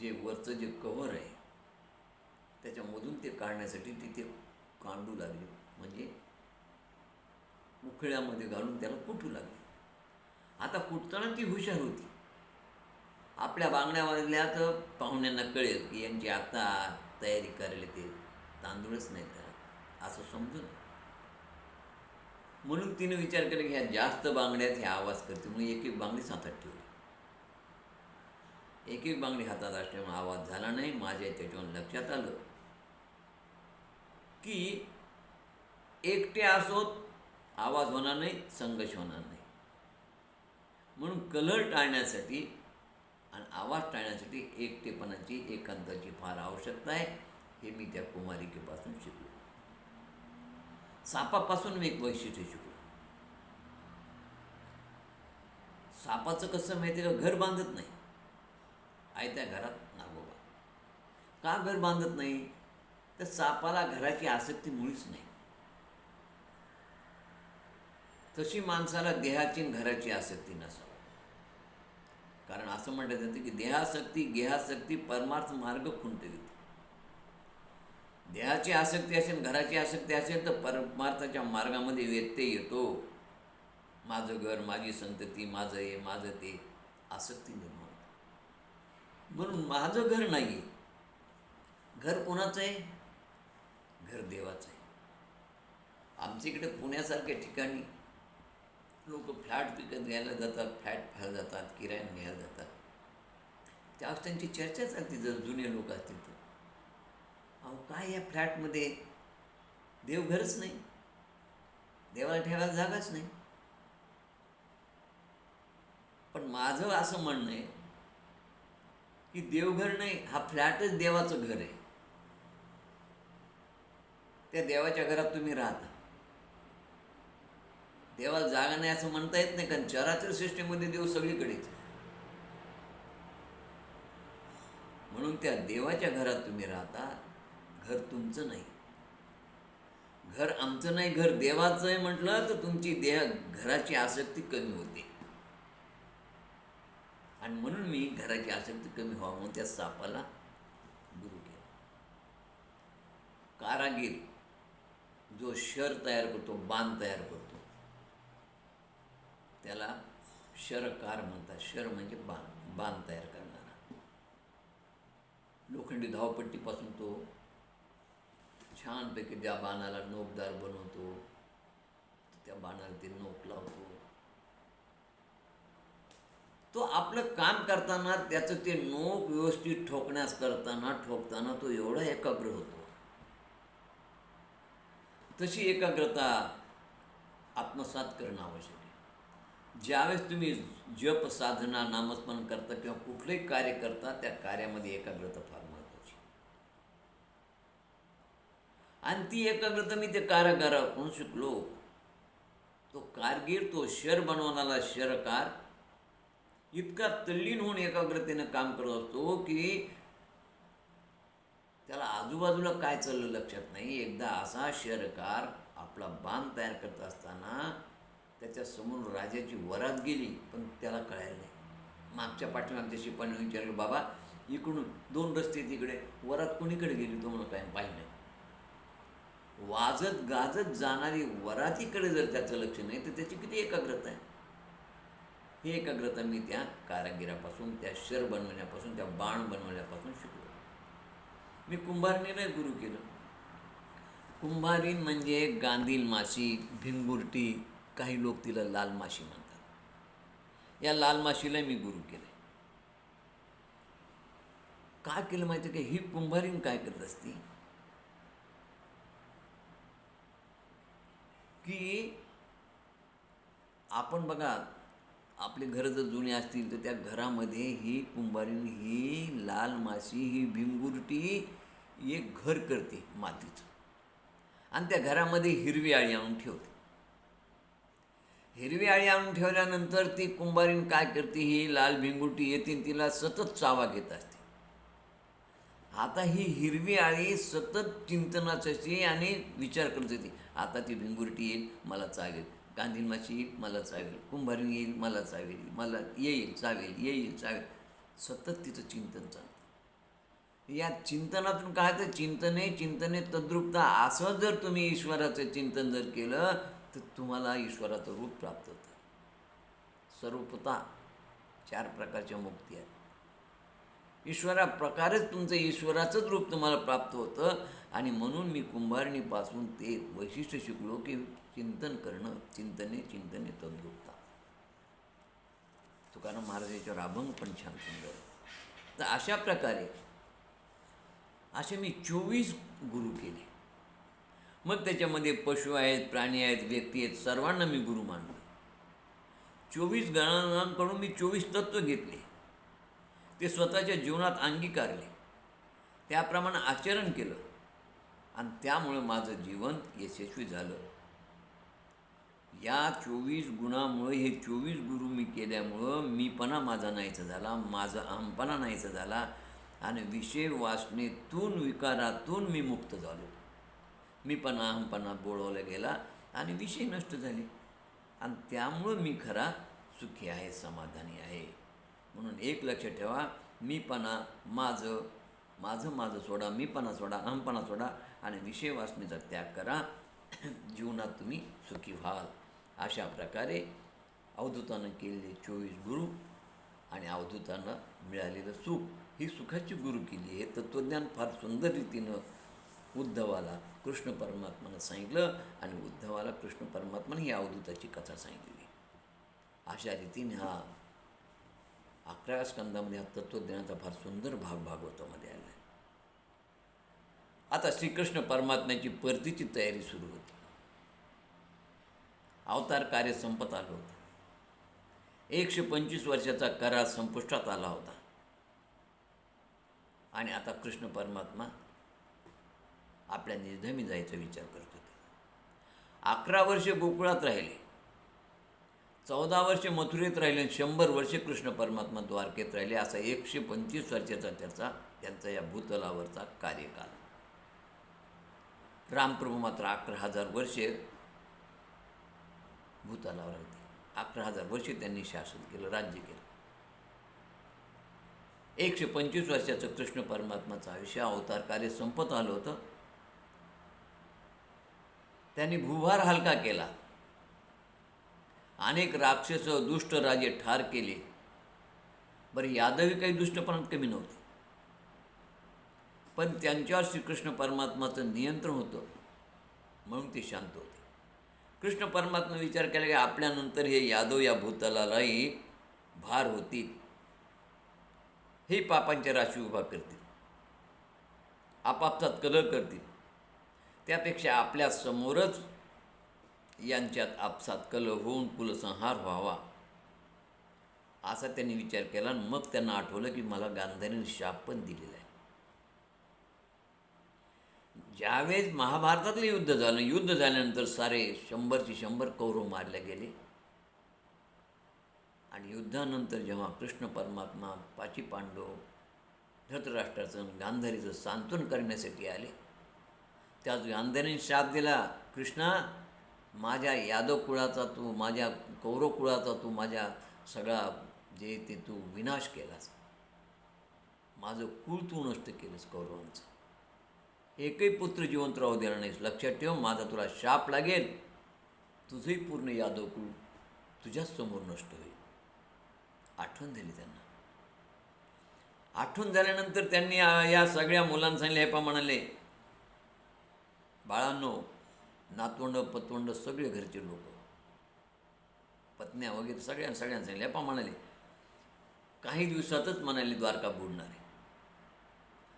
जे वरचं जे कव्हर आहे त्याच्यामधून ते काढण्यासाठी तिथे कांडू लागले, म्हणजे उखळ्यामध्ये घालून त्याला कुटू लागले. आता कुटताना ती हुशार होती. आपल्या बांगड्या वाजल्या तर पाहुण्यांना कळेल की यांची आता तयारी करायला ते तांदूळच नाही करत असं समजून. म्हणून तिने विचार केला की ह्या जास्त बांगड्यात ह्या आवाज करते, म्हणून एक एक बांगडीच हातात ठेवली. एक एक बांगडी हातात असल्यामुळे आवाज झाला नाही. माझ्या त्याच्यावर लक्षात आलं की एकटे असोत आवाज होणार नाही, संघर्ष होणार नाही. म्हणून कलह टाळण्यासाठी आणि आवाज टाळण्यासाठी एकटेपणाची, एकांताची फार आवश्यकता आहे. हे मी त्या कुमारिकेपासून शिकलो. सापापासून मी एक वैशिष्ट्य शिकलो. सापाचं कसं माहिती आहे का, घर बांधत नाही, आयत्या घरात नागोबा. का घर बांधत नाही तर सापाला घराची आसक्ती मुळीच नाही. तशी माणसाला देहाची आणि घराची आसक्ती नसावी. कारण असं म्हटलं जातं की देहासक्ती, गेहासक्ती परमार्थ मार्ग खुंटविते. देहाची आसक्ती असेल, घराची आसक्ती असेल तर परमार्थाच्या मार्गामध्ये व्यत्यय येतो. माझं घर, माझी संतती, माझं हे, माझं ते, आसक्ती निर्माण होते. म्हणून माझं घर नाही, घर कोणाचं आहे? घर देवाचं आहे. आमच्या इकडे पुण्यासारख्या ठिकाणी लोक फ्लॅट विकत घ्यायला जातात, फ्लॅट घ्यायला जातात, किरायानं घ्यायला जातात. त्यावेळेस त्यांची चर्चा चालते, जर जुने लोक असतील तर, अहो काय या फ्लॅटमध्ये देवघरच नाही, देवाला ठेवायला जागाच नाही. पण माझं असं म्हणणं आहे की देवघर नाही, हा फ्लॅटच देवाचं घर आहे. त्या देवाच्या घरात तुम्ही राहता. देवाला जागा नाही असं म्हणता येत नाही, कारण चराचर सृष्टीमध्ये देव सगळीकडेच. म्हणून त्या देवाच्या घरात तुम्ही राहता. घर तुमचं नाही, घर आमचं नाही, घर देवाचं आहे म्हटलं तर तुमची घराची आसक्ती कमी होते. आणि म्हणून मी घराची आसक्ती कमी व्हावं म्हणून त्या सापाला गुरु केला. कारागीर जो शर तयार करतो, बाण तयार करतो, त्याला शरकार म्हणतात. शर म्हणजे बाण तयार करणारा. लोखंडी धावपट्टीपासून तो छानपैकी त्या बाणाला नोकदार बनवतो, त्या बाणाला ते नोक लावतो. तो आपलं काम करताना त्याचं ते नोक व्यवस्थित ठोकताना तो एवढा एकाग्र होतो. तशी एकाग्रता आत्मसात करणं आवश्यक आहे. ज्यावेळेस तुम्ही जप, साधना, नामस्मरण करता किंवा कुठलंही कार्य करता, त्या कार्यामध्ये एकाग्रता फार महत्त्वाची. आणि ती एकाग्रता मी ते कारागाराकडून शिकलो. तो कारगीर, तो शर बनवणारा शरकार इतका तल्लीन होऊन एकाग्रतेनं काम करत असतो की त्याला आजूबाजूला काय चाललं लक्षात नाही. एकदा असा शरकार आपला बाण तयार करत असताना त्याच्या समोर राजाची वरात गेली, पण त्याला कळायला नाही. मागच्या पाठीमागच्या शिपाईने विचारलं, बाबा इकडून 2 रस्ते तिकडे, वरात कोणीकडे गेली? तो म्हणून काय पाहिलं. वाजत गाजत जाणारी वरातीकडे जर त्याचं लक्ष नाही तर त्याची किती एकाग्रता आहे. ही एकाग्रता मी त्या कारागिरापासून, त्या शर बनवण्यापासून, त्या बाण बनवण्यापासून शिकलो. मी कुंभारणीने गुरु केलं. कुंभारीण म्हणजे गांधील माशी, भिंगुरटी, काही लोक तिला लाल माशी म्हणतात. या लाल माशीला मी गुरु केलं. काय केलं माहिती आहे का? ही कुंभारीण काय करत असती की आपण बघा, आपले घरं जर जुने असतील तर त्या घरामध्ये ही कुंभारीण, ही लाल माशी, ही भिंगुरटी एक घर करते मातीचं, आणि त्या घरामध्ये हिरवी आळी आणून ठेवते. हिरवी आळी आणून ठेवल्यानंतर ती कुंभारीण काय करते, ही लाल भिंगुरटी येते तिला सतत चावा घेत असते. आता ही हिरवी आळी सतत चिंतनाची आणि विचार करत होती, आता ती भिंगुरटी येईल मला चावेल, गांधील माशी येईल मला चावेल, कुंभारीण येईल मला चावेल, मला येईल चावेल. सतत तिचं चिंतन चालतं. या चिंतनातून काय तर चिंतने तद्रूपता. असं जर तुम्ही ईश्वराचं चिंतन जर केलं तर तुम्हाला ईश्वराचं रूप प्राप्त होतं. स्वरूपता 4 प्रकारच्या मुक्ती आहेत. ईश्वरा प्रकारेच तुमचं ईश्वराचंच रूप तुम्हाला प्राप्त होतं. आणि म्हणून मी कुंभारणीपासून ते वैशिष्ट्य शिकलो की चिंतन करणं, चिंतने तद्रूपता. तुकाराम महाराजांच्यावर अभंग पण छान सुंदर. तर अशा प्रकारे असे मी 24 गुरु केले. मग त्याच्यामध्ये पशु आहेत, प्राणी आहेत, व्यक्ती आहेत, सर्वांना मी गुरु मानलो. 24 गणांकडून मी 24 तत्त्व घेतले, ते स्वतःच्या जीवनात अंगीकारले, त्याप्रमाणे आचरण केलं, आणि त्यामुळं माझं जीवन यशस्वी झालं. या 24 गुणामुळे, हे 24 गुरु मी केल्यामुळं मीपणा माझा नाहीसा झाला, माझा अहमपणा नाहीसा झाला, आणि विषय वासनेतून, विकारातून मी मुक्त झालो. मीपणा अहमपणा बोळवला गेला आणि विषय नष्ट झाले, आणि त्यामुळं मी खरा सुखी आहे, समाधानी आहे. म्हणून एक लक्षात ठेवा, मीपणा माझं सोडा, मीपणा सोडा, अहमपणा सोडा आणि विषय वासनेचा त्याग करा. जीवनात तुम्ही सुखी व्हाल. अशा प्रकारे अवधूतानं केलेले 24 गुरु आणि अवधूतांना मिळालेलं सुख, ही सुखाची गुरु केली. हे तत्त्वज्ञान फार सुंदर रीतीनं उद्धवाला कृष्ण परमात्म्यानं सांगितलं, आणि उद्धवाला कृष्ण परमात्म्यानं ही अवधूताची कथा सांगितलेली. अशा रीतीने हा 11व्या स्कंदामध्ये हा तत्त्वज्ञानाचा फार सुंदर भाग भागवतामध्ये आला आहे. आता श्रीकृष्ण परमात्म्याची परतीची तयारी सुरू होती. अवतार कार्य संपत आलं होतं. 125 वर्षाचा करार संपुष्टात आला होता, आणि आता कृष्ण परमात्मा आपल्या निर्धमी जायचा विचार करत होते. 11 वर्षे गोकुळात राहिले, 14 वर्षे मथुरेत राहिले, 100 वर्षे कृष्ण परमात्मा द्वारकेत राहिले. असा 125 वर्षाचा त्यांचा या भूतलावरचा कार्यकाल. रामप्रभू मात्र 11,000 वर्षे भूतलावर होते. 11,000 वर्षे त्यांनी शासन केलं, राज्य केलं. 125 वर्षाचं कृष्ण परमात्माचं आयुष्य, अवतार कार्य संपत आलं होतं. त्यांनी भूभार हलका केला, अनेक राक्षस दुष्ट राजे ठार केले. बरं, यादवी काही दुष्टपणात कमी नव्हते. पण त्यांच्यावर श्रीकृष्ण परमात्माचं नियंत्रण होतं म्हणून ते शांत होते. कृष्ण परमात्मा विचार केला की आपल्यानंतर हे यादव या भूतलालाही भार होतील, हे पापांच्या राशी उभा करतील, आपापसात कलह करतील, त्यापेक्षा आपल्या समोरच यांच्यात आपसात कलह होऊन कुलसंहार व्हावा असा त्यांनी विचार केला. मग त्यांना आठवलं की मला गांधारीने शाप पण दिलेला आहे. ज्यावेळेस महाभारतातलं युद्ध झालं, युद्ध झाल्यानंतर सारे 100 कौरव मारले गेले आणि युद्धानंतर जेव्हा कृष्ण परमात्मा, पाची पांडव, धृतराष्ट्राचं, गांधारीचं सांत्वन करण्यासाठी आले, त्याच गांधारीने शाप दिला, कृष्णा माझ्या यादव कुळाचा तू, माझ्या कौरव कुळाचा तू, माझ्या सगळा जे ते तू विनाश केलास, माझं कुळ तू नष्ट केलंस, कौरवांचं एकही पुत्र जिवंत राहू देणार नाहीस. लक्षात ठेव, माझा तुला शाप लागेल, तुझंही पूर्ण यादव कुळ तुझ्याच समोर नष्ट होईल. आठवण झाली त्यांना. आठवण झाल्यानंतर त्यांनी या सगळ्या मुलांना सांगितले, हे पा म्हणाले, बाळांनो, नातवंड पतवंड सगळे घरचे लोक, पत्न्या वगैरे सगळ्यांना सांगितले, हे पा म्हणाले, काही दिवसातच म्हणाले द्वारका बुडणार आहे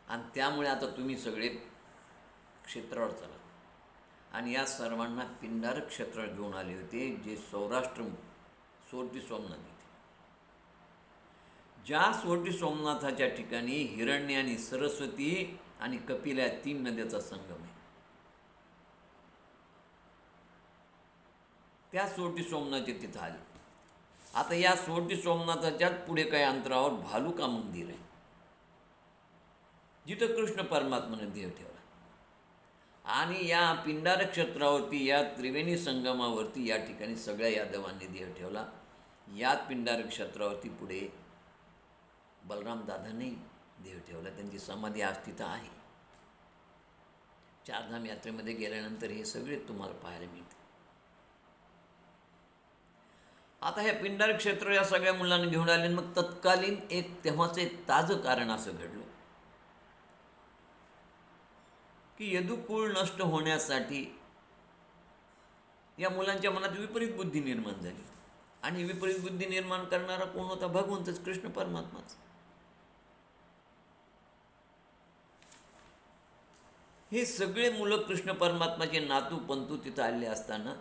आणि त्यामुळे आता तुम्ही सगळे क्षेत्रावर चला. आणि या सर्वांना पिंडारक क्षेत्रावर घेऊन आले होते, जे सौराष्ट्र सोरटी सोमनाथ येथे. ज्या सोरटी सोमनाथाच्या ठिकाणी हिरण्य आणि सरस्वती आणि कपिला या 3 नद्याचा संगम आहे. त्या सोरटी सोमनाथचे तिथं आले. आता या सोरटी सोमनाथाच्याच पुढे काही अंतरावर भालुका मंदिर आहे, जिथं कृष्ण परमात्माने देह ठेवला. आणि या पिंडारक क्षेत्रावरती, या त्रिवेणी संगमावरती, या ठिकाणी सगळ्या यादवांनी देह ठेवला. याच पिंडारक क्षेत्रावरती पुढे बलराम दादांनी देह ठेवला. त्यांची समाधी आज तिथं आहे. चारधाम यात्रेमध्ये गेल्यानंतर हे सगळे तुम्हाला पाहायला मिळते. आता हे पिंडारक क्षेत्र या सगळ्या मुलांना घेऊन आले. मग तत्कालीन एक तेव्हाचं एक ताजं कारण असं घडलं की यदुकुळ नष्ट होण्यासाठी या मुलांच्या मनात विपरीत बुद्धी निर्माण झाली. आणि विपरीत बुद्धी निर्माण करणारा कोण होता? भगवंतच, कृष्ण परमात्माच. हे सगळे मुलं कृष्ण परमात्माचे नातू पंतू तिथं आले असताना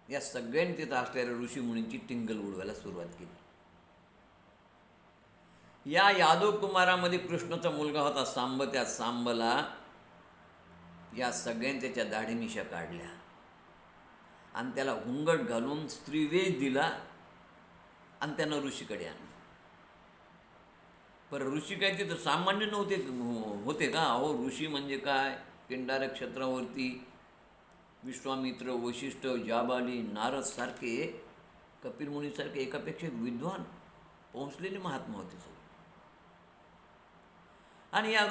या सगळ्यांनी तिथं असलेल्या ऋषीमुनींची टिंगल उडवायला सुरुवात केली. या यादव कुमारामध्ये कृष्णाचा मुलगा होता सांब. त्या सांबला या सगळ्यांनी त्याच्या दाढी-मिशा काढल्या आणि त्याला हुंगट घालून स्त्रीवेश दिला आणि त्यांना ऋषीकडे आणलं. पर ऋषी काय तिथं सामान्य नव्हते होते का? अहो, ऋषी म्हणजे काय? पिंडारक क्षेत्रावरती विश्वामित्र, वशिष्ठ, जाबाली, नारद सारखे, कपिल मुनीसारखे एकापेक्षा विद्वान पोहोचलेले महात्मा होते सगळे. आणि या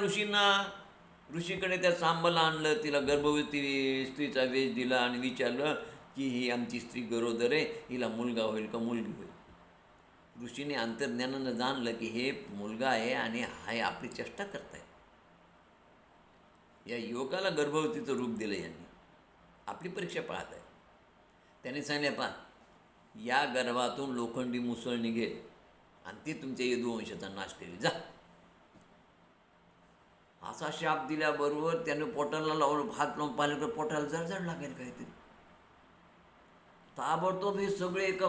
ऋषीकडे त्या सांबाला आणलं, तिला गर्भवती स्त्रीचा वेश दिला आणि विचारलं की ही आमची स्त्री गरोदर आहे, हिला मुलगा होईल का मुलगी होईल? ऋषीने अंतर्ज्ञानानं जाणलं की हे मुलगा आहे आणि हा आपली चेष्टा करताय. या युवकाला गर्भवतीचं रूप दिलं यांनी, आपली परीक्षा पाहत आहे. त्याने सांगितलं, पहा, या गर्भातून लोखंडी मुसळ निघेल आणि ती तुमच्या यदुवंशाचा नाश करेल, जा. असा शाप दिल्याबरोबर त्याने पोटाला लावून हात लावून पाहिलं तर पोटाला जळजळ लागेल काहीतरी. ताबडतोब हे सगळे एका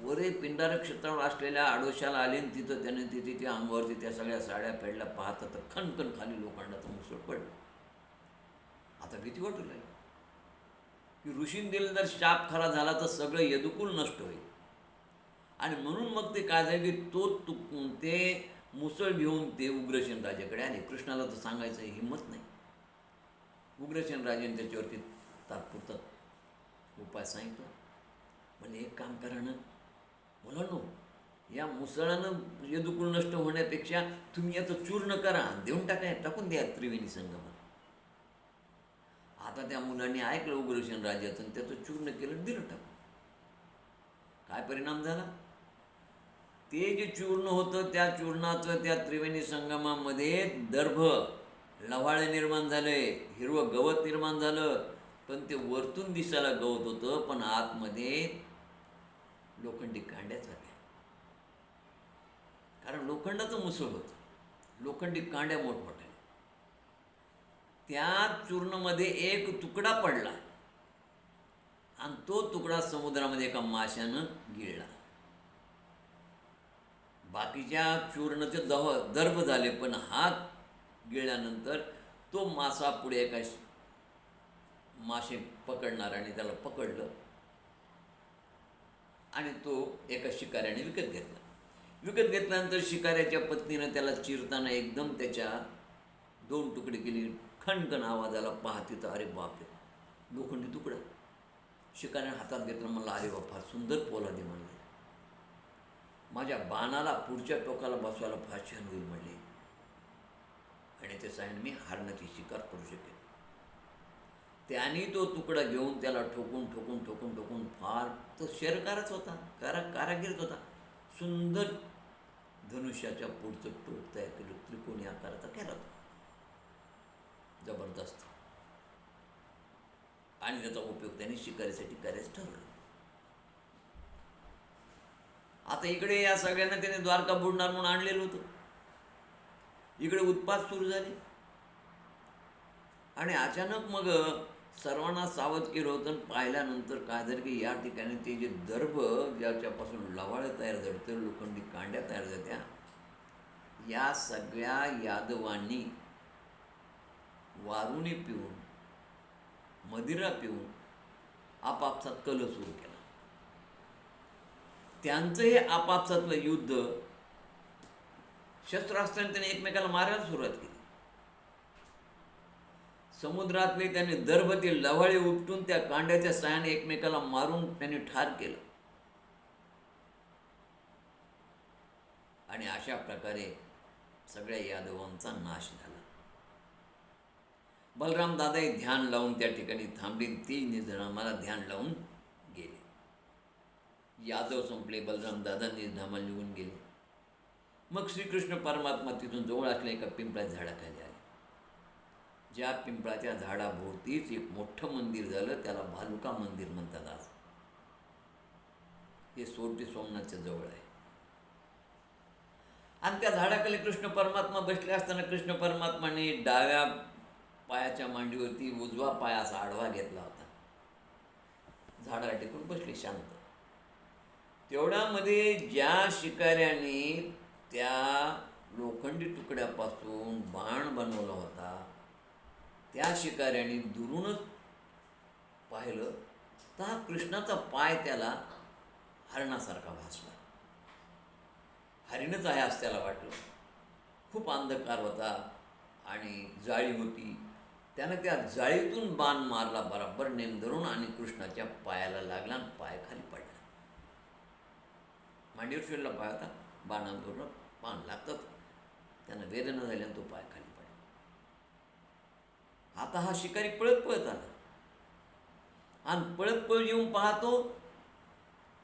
वरे पिंडारक क्षेत्रावर असलेल्या आडोशाला आले आणि तिथं त्याने तिथे त्या अंगावरती त्या सगळ्या साड्या फेडल्या. पाहतात तर खणखण खाली लोखंडाचं मुसळ पडलं. आता भीती वाटू लागली की ऋषीने दिलं जर शाप खरा झाला तर सगळं यदुकुल नष्ट होईल. आणि म्हणून मग ते काय झालं की ते मुसळ घेऊन ते उग्रसेन राजाकडे आले. कृष्णाला तर सांगायचं हिंमत नाही. उग्रसेन राजाने त्याच्यावरती तात्पुरता उपाय सांगितला. म्हणजे एक काम करा ना मुलांनो, या मुसळानं यदुकुळ नष्ट होण्यापेक्षा तुम्ही याचं चूर्ण करा, देऊन टाकून द्या त्रिवेणी संगमात. आता त्या मुलांनी ऐकलं उग्रसेन राजाचं आणि त्याचं चूर्ण केलं, दिलं टाकून. काय परिणाम झाला? ते जे चूर्ण होतं त्या चूर्णाचं त्या त्रिवेणी संगमामध्ये दर्भ लव्हाळं निर्माण झालंय, हिरवं गवत निर्माण झालं, पण ते वरतून दिसायला गवत होतं, पण आतमध्ये लोखंडी कांड्या झाल्या. कारण लोखंडाचं मुसळ होतं, लोखंडी कांड्या मोठमोठ्या. त्या चूर्णमध्ये एक तुकडा पडला आणि तो तुकडा समुद्रामध्ये एका माशानं गिळला. बाकीच्या चूर्णचे दर्भ झाले, पण हात गिळल्यानंतर तो मासा पुढे एका मासे पकडणाऱ्याने त्याला पकडलं आणि तो एका शिकाऱ्याने विकत घेतला. विकत घेतल्यानंतर शिकाऱ्याच्या पत्नीनं त्याला चिरताना एकदम त्याच्या 2 तुकडे केली. खणखण आवाजाला पाहते तर अरे बापरे, लोखंडी तुकडा. शिकाऱ्याने हातात घेतलं, म्हणलं अरे बाप, फार सुंदर पोलादी म्हणले, माझ्या बाणाला पुढच्या टोकाला बसवायला फार छान होईल म्हणले, आणि ते सायन मी हरणाची शिकार करू शकेन. त्याने तो तुकडा घेऊन त्याला ठोकून ठोकून ठोकून ठोकून फार तो शेरकारच होता, कारागीरच होता. सुंदर धनुष्याच्या पुढचं टोक तयार केलं, त्रिकोणी आकाराचा केला होता, जबरदस्त. आणि त्याचा उपयोग त्याने शिकारीसाठी करायचं ठरवलं. आता इकडे या सगळ्यांना त्याने द्वारका बुडणार म्हणून आणलेलं होतं. इकडे उत्पात सुरू झाले आणि अचानक मग सर्वांना सावध केलं होतं. आणि पाहिल्यानंतर काय झालं की या ठिकाणी ते जे दर्भ ज्याच्यापासून लवाळं तयार झालं, तर लोखंडी कांड्या तयार झाल्या, या सगळ्या यादवांनी वारुणी पिऊन, मदिरा पिऊन आपापसात कल सुरू केला. त्यांचं हे आपापसातलं युद्ध शस्त्रास्त्राने त्याने एकमेकाला मारायला सुरुवात केली. समुद्रातले त्याने दर्भ ते लव्हाळे उपटून त्या कांड्याच्या साहाय्याने एकमेकाला मारून त्यांनी ठार केलं. आणि अशा प्रकारे सगळ्या यादवांचा नाश झाला. बलराम दादाही ध्यान लावून त्या ठिकाणी थांबले. ती निर्धामाला ध्यान लावून गेले. यादव संपले, बलराम दादा निर्धामाला निघून गेले. मग श्रीकृष्ण परमात्मा तिथून जवळ असल्या एका पिंपळाच्या झाडाखाली आले. ज्या पिंपळाच्या झाडाभोवतीच एक मोठं मंदिर झालं, त्याला भालुका मंदिर म्हणतात आज. हे सोरटी सोमनाथच्या जवळ आहे. आणि त्या झाडाखाली कृष्ण परमात्मा बसले असताना कृष्ण परमात्माने डाव्या पायाच्या मांडीवरती उजवा पाय असा आडवा घेतला होता. झाडाला टेकून बसले शांत. तेवढ्यामध्ये ज्या शिकाऱ्याने त्या लोखंडी तुकड्यापासून बाण बनवला होता, त्या शिकाऱ्याने दुरूनच पाहिलं तर हा कृष्णाचा पाय त्याला हरणासारखा भासला. हरिणच आहे असं त्याला वाटलं. खूप अंधकार होता आणि जाळी होती. त्यानं त्या जाळीतून बाण मारला, बराबर नेम धरून, आणि कृष्णाच्या पायाला लागला आणि पाय खाली पडला. मांडीवर शिरला पाय होता, बाणांवरून बाण लागतात, त्यानं वेदना झाली आणि तो पाय खाली पडला. आता हा शिकारी पळत पळत आला आणि पळत पळत येऊन पाहतो,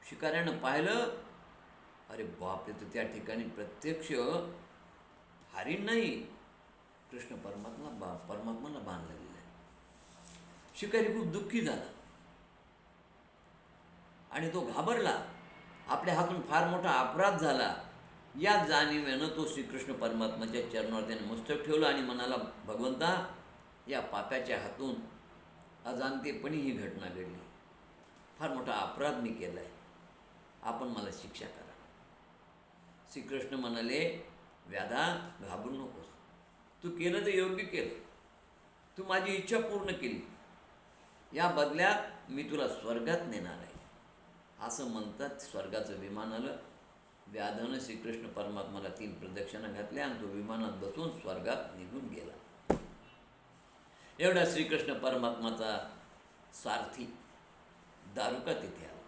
शिकाऱ्यानं पाहिलं, अरे बापरे, तर त्या ठिकाणी प्रत्यक्ष हरिण नाही, कृष्ण परमात्माला बाण लागलेला आहे. शिकारी खूप दुःखी झाला आणि तो घाबरला. आपल्या हातून फार मोठा अपराध झाला या जाणीवेनं तो श्रीकृष्ण परमात्माच्या चरणावर त्याने मस्तक ठेवलं आणि म्हणाला, भगवंता, या पाप्याच्या हातून अजाणतेपणी ही घटना घडली. फार मोठा अपराध मी केला आहे, आपण मला शिक्षा करा. श्रीकृष्ण म्हणाले, व्याधा, घाबरू नकोस, तू केलं तर योग्य केलं, तू माझी इच्छा पूर्ण केली, या बदल्यात मी तुला स्वर्गात नेणार आहे. असं म्हणतात स्वर्गाचं विमान आलं. व्याधानं श्रीकृष्ण परमात्माला 3 प्रदक्षिणा घातल्या आणि तो विमानात बसून स्वर्गात निघून गेला. एवढा श्रीकृष्ण परमात्माचा सारथी दारुका तिथे आला.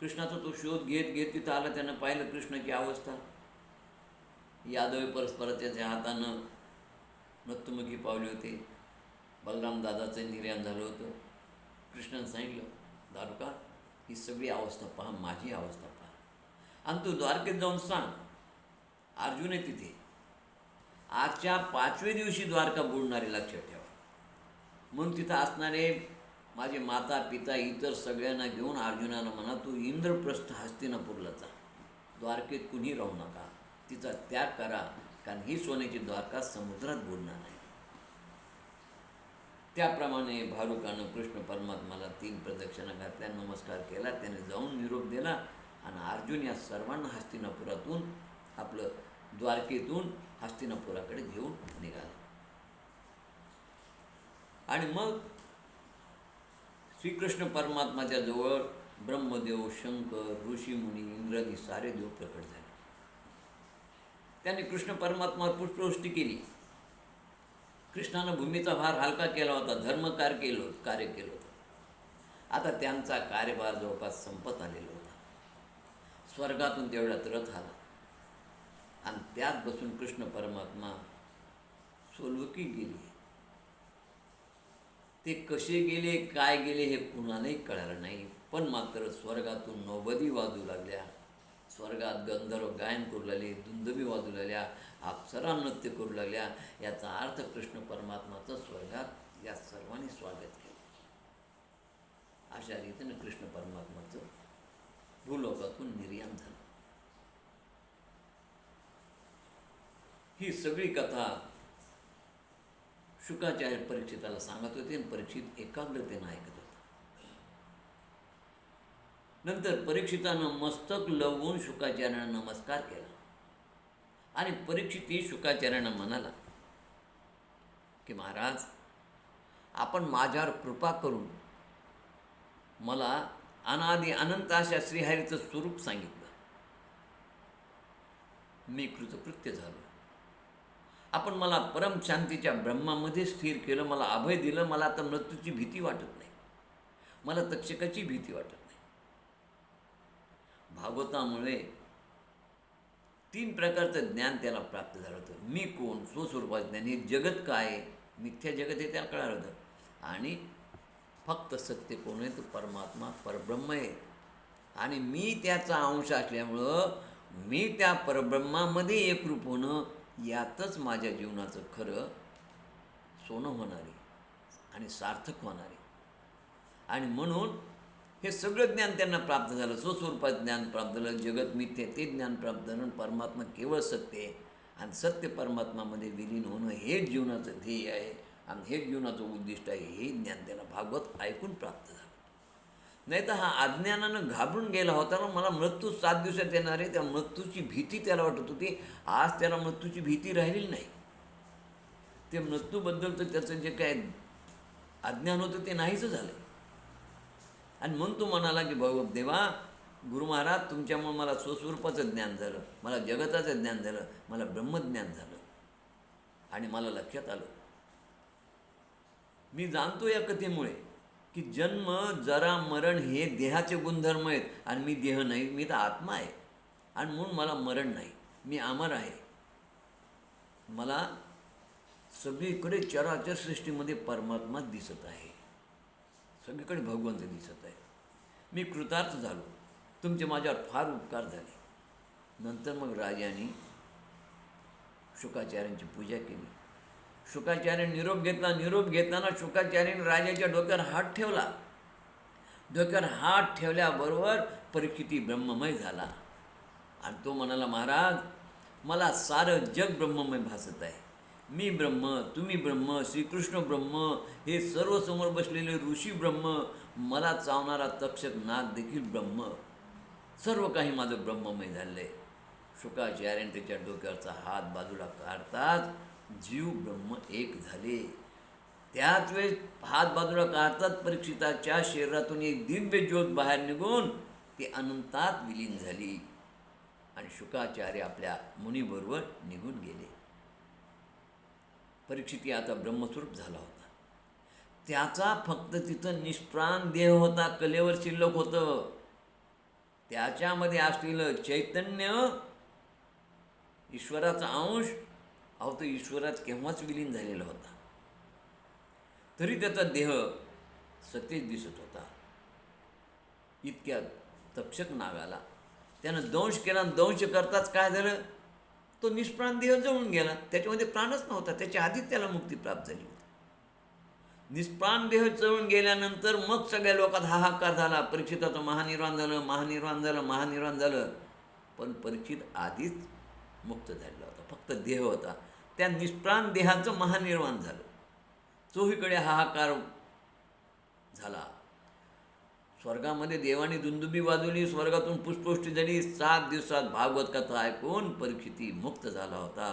कृष्णाचा तो शोध घेत घेत तिथं आला. त्यानं पाहिलं कृष्णाची अवस्था. यादव परस्पर त्याच्या हातानं मृत्युमुखी पावले होते. बलराम दादाचं निर्याण झालं होतं. कृष्णानं सांगितलं, दारुका, ही सगळी अवस्था पहा, माझी अवस्था पहा, आणि तू द्वारकेत जाऊन सांग, अर्जुन आहे तिथे, आजच्या 5व्या दिवशी द्वारका बुडणारे लक्षात ठेवा. म्हणून तिथं असणारे माझे माता पिता इतर सगळ्यांना घेऊन अर्जुनाला म्हणा, तू इंद्रप्रस्थ हस्तिनापूरला जा, द्वारकेत कुणी राहू नका, तिचा त्याग करा, कारण ही सोन्याची द्वारका समुद्रात बुडणार आहे. त्याप्रमाणे भारुकानं कृष्ण परमात्माला 3 प्रदक्षिणा घातल्या, नमस्कार केला, त्याने जाऊन निरोप दिला आणि अर्जुन या सर्वांना हस्तिनापुरातून आपलं द्वारकेतून हस्तिनापुराकडे घेऊन निघाला. आणि मग श्रीकृष्ण परमात्माच्या जवळ ब्रह्मदेव, शंकर, ऋषीमुनी, इंद्रादी सारे देव प्रकट झाले. त्यांनी कृष्ण परमात्मावर पुष्पवृष्टी केली. कृष्णानं भूमीचा भार हलका केला होता, कार्य केलं होतं. आता त्यांचा कार्यभार जवळपास संपत आलेला होता. स्वर्गातून तेवढ्यात रथ आला आणि त्यात बसून कृष्ण परमात्मा सोलवकी गेली. ते कसे गेले, काय गेले हे कुणालाही कळालं नाही. पण मात्र स्वर्गातून नौबदी वाजू लागल्या, स्वर्गात गंधर्व गायन करू लागले, दुंदुभी वाजू लागल्या, अप्सरा नृत्य करू लागल्या. याचा अर्थ कृष्ण परमात्माचं स्वर्गात या सर्वांनी स्वागत केलं. अशा रीतीनं कृष्ण परमात्माचं भूलोकातून निर्याण झालं. ही सगळी कथा शुकाचार्य परीक्षिताला सांगत होते आणि परीक्षित एकाग्रतेनं ऐकत होता. नंतर परीक्षितानं मस्तक लवून शुकाचार्यांना नमस्कार केला आणि परीक्षितही शुकाचार्यांना म्हणाला की महाराज, आपण माझ्यावर कृपा करून मला अनादि अनंत अशा श्रीहरीचं स्वरूप सांगितलं. मी कृतकृत्य झालो. आपण मला परमशांतीच्या ब्रह्मामध्ये स्थिर केलं, मला अभय दिलं. मला आता मृत्यूची भीती वाटत नाही, मला तक्षकाची भीती वाटत नाही. भागवतामुळे 3 प्रकारचं ज्ञान त्याला प्राप्त झालं होतं. मी कोण, स्वस्वरूपाचं ज्ञान, हे जगत काय, मिथ्या जगत हे त्याला कळालं होतं. आणि फक्त सत्य कोण आहे, तो परमात्मा परब्रह्म आहे. आणि मी त्याचा अंश असल्यामुळं मी त्या परब्रह्मामध्ये एकरूप होणं, यातच माझ्या जीवनाचं खरं सोनं होणार आहे आणि सार्थक होणार आहे. आणि म्हणून हे सगळं ज्ञान त्यांना प्राप्त झालं. स्वस्वरूपात ज्ञान प्राप्त झालं, जगत मिथ्य ते ज्ञान प्राप्त झालं, परमात्मा केवळ सत्य आहे आणि सत्य परमात्मामध्ये विलीन होणं हेच जीवनाचं ध्येय आहे आणि हेच जीवनाचं उद्दिष्ट आहे. हे ज्ञान त्याला भागवत ऐकून प्राप्त झालं. नाही तर हा अज्ञानानं घाबरून गेला होता ना, मला मृत्यू 7 दिवसात येणार आहे, त्या मृत्यूची भीती त्याला वाटत होती. आज त्याला मृत्यूची भीती राहिलेली नाही. ते मृत्यूबद्दलचं त्याचं जे काय अज्ञान होतं ते नाहीच झालं. आणि म्हणून तो म्हणाला की देवा, गुरु महाराज, तुमच्यामुळे मला स्वस्वरूपाचं ज्ञान झालं, मला जगताचं ज्ञान झालं, मला ब्रह्मज्ञान झालं. आणि मला लक्षात आलं, मी जाणतो या कथेमुळे की जन्म, जरा, मरण हे देहाचे गुणधर्म आहेत आणि मी देह नाही, मी तर आत्मा आहे. आणि म्हणून मला मरण नाही, मी अमर आहे. मला सगळीकडे चराचर सृष्टीमध्ये परमात्मा दिसत आहे, सगळीकडे भगवंत दिसत आहे. मी कृतार्थ झालो, तुमचे माझ्यावर फार उपकार झाले. नंतर मग राजाने शुकाचार्यांची पूजा केली. शुकाचार्याने निरोप घेतला. निरोप घेताना शुकाचार्याने राजाच्या डोक्यावर हात ठेवला. डोक्यावर हात ठेवल्याबरोबर परीक्षिती ब्रह्ममय झाला आणि तो म्हणाला, महाराज, मला सारं जग ब्रह्ममय भासत आहे. मी ब्रह्म, तुम्ही ब्रह्म, श्रीकृष्ण ब्रह्म, हे सर्व समोर बसलेले ऋषी ब्रह्म, मला चावणारा तक्षक नाग देखील ब्रह्म, सर्व काही माझं ब्रह्ममय झालं आहे. शुकाचार्याने त्याच्या डोक्यावरचा हात बाजूला काढताच जीव ब्रह्म एक झाले. त्याच वेळेस हात बाजूला काढतात परीक्षिताच्या शरीरातून एक दिव्य ज्योत बाहेर निघून ती अनंतात विलीन झाली आणि शुकाचार्य आपल्या मुनीबरोबर निघून गेले. परीक्षिती आता ब्रह्मस्वरूप झाला होता. त्याचा फक्त तिथं निष्प्राण देह होता, कलेवर शिल्लक होतं. त्याच्यामध्ये असलेलं चैतन्य, ईश्वराचा अंश, तो ईश्वरात केव्हाच विलीन झालेला होता. तरी त्याचा देह सतेज दिसत होता. इतक्यात तक्षक नागाला त्यानं दंश केला. दंश करताच काय झालं, तो निष्प्राण देह जळून गेला, त्याच्यामध्ये प्राणच नव्हता, त्याच्या आधीच त्याला मुक्ती प्राप्त झाली होती. निष्प्राण देह जळून गेल्यानंतर मग सगळ्या लोकात हाहाकार झाला, परीक्षिताचं महानिर्वाण झालं, महानिर्वाण झालं, महानिर्वाण झालं. पण परीक्षित आधीच मुक्त झालेला होता, फक्त देह होता. त्या निष्प्राण देहाचं महानिर्वाण झालं. चोहीकडे हाहाकार झाला. स्वर्गामध्ये देवाने दुंदुबी वाजवली, स्वर्गातून पुष्पवृष्टी झाली. 7 दिवसात भागवत कथा ऐकून परीक्षिती मुक्त झाला होता.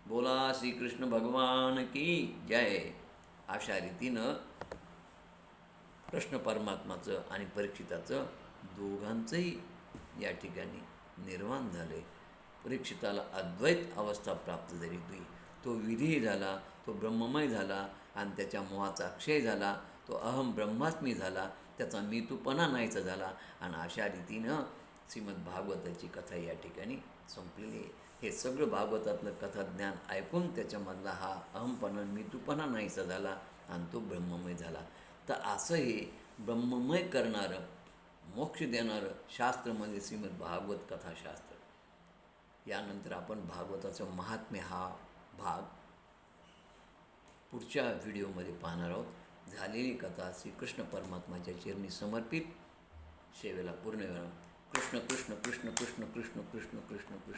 बोला श्रीकृष्ण भगवान की जय. अशा रीतीनं कृष्ण परमात्माचं आणि परीक्षिताचं दोघांचंही या ठिकाणी निर्वाण झाले. परीक्षिताला अद्वैत अवस्था प्राप्त झाली होती. तो विधी झाला, तो ब्रह्ममय झाला आणि त्याच्या मोहाचा क्षय झाला. तो अहम ब्रह्मास्मी झाला, त्याचा मीतूपणा नाहीचा झाला. आणि अशा रीतीनं श्रीमद भागवताची कथा या ठिकाणी संपलेली आहे. हे सगळं भागवतातलं कथाज्ञान ऐकून त्याच्यामधला हा अहमपणा मीतूपणा नाहीसा झाला आणि तो ब्रह्ममय झाला. तर असं हे ब्रह्ममय करणारं, मोक्ष देणारं शास्त्र म्हणजे श्रीमद भागवत कथाशास्त्र. यानंतर आपण भागवताचं महात्म्य हा भाग पुढच्या व्हिडिओमध्ये पाहणार आहोत. झालेली कथा श्रीकृष्ण परमात्माच्या चरणी समर्पित. सेवेला पूर्ण वेळ. कृष्ण कृष्ण कृष्ण कृष्ण कृष्ण कृष्ण कृष्ण कृष्ण.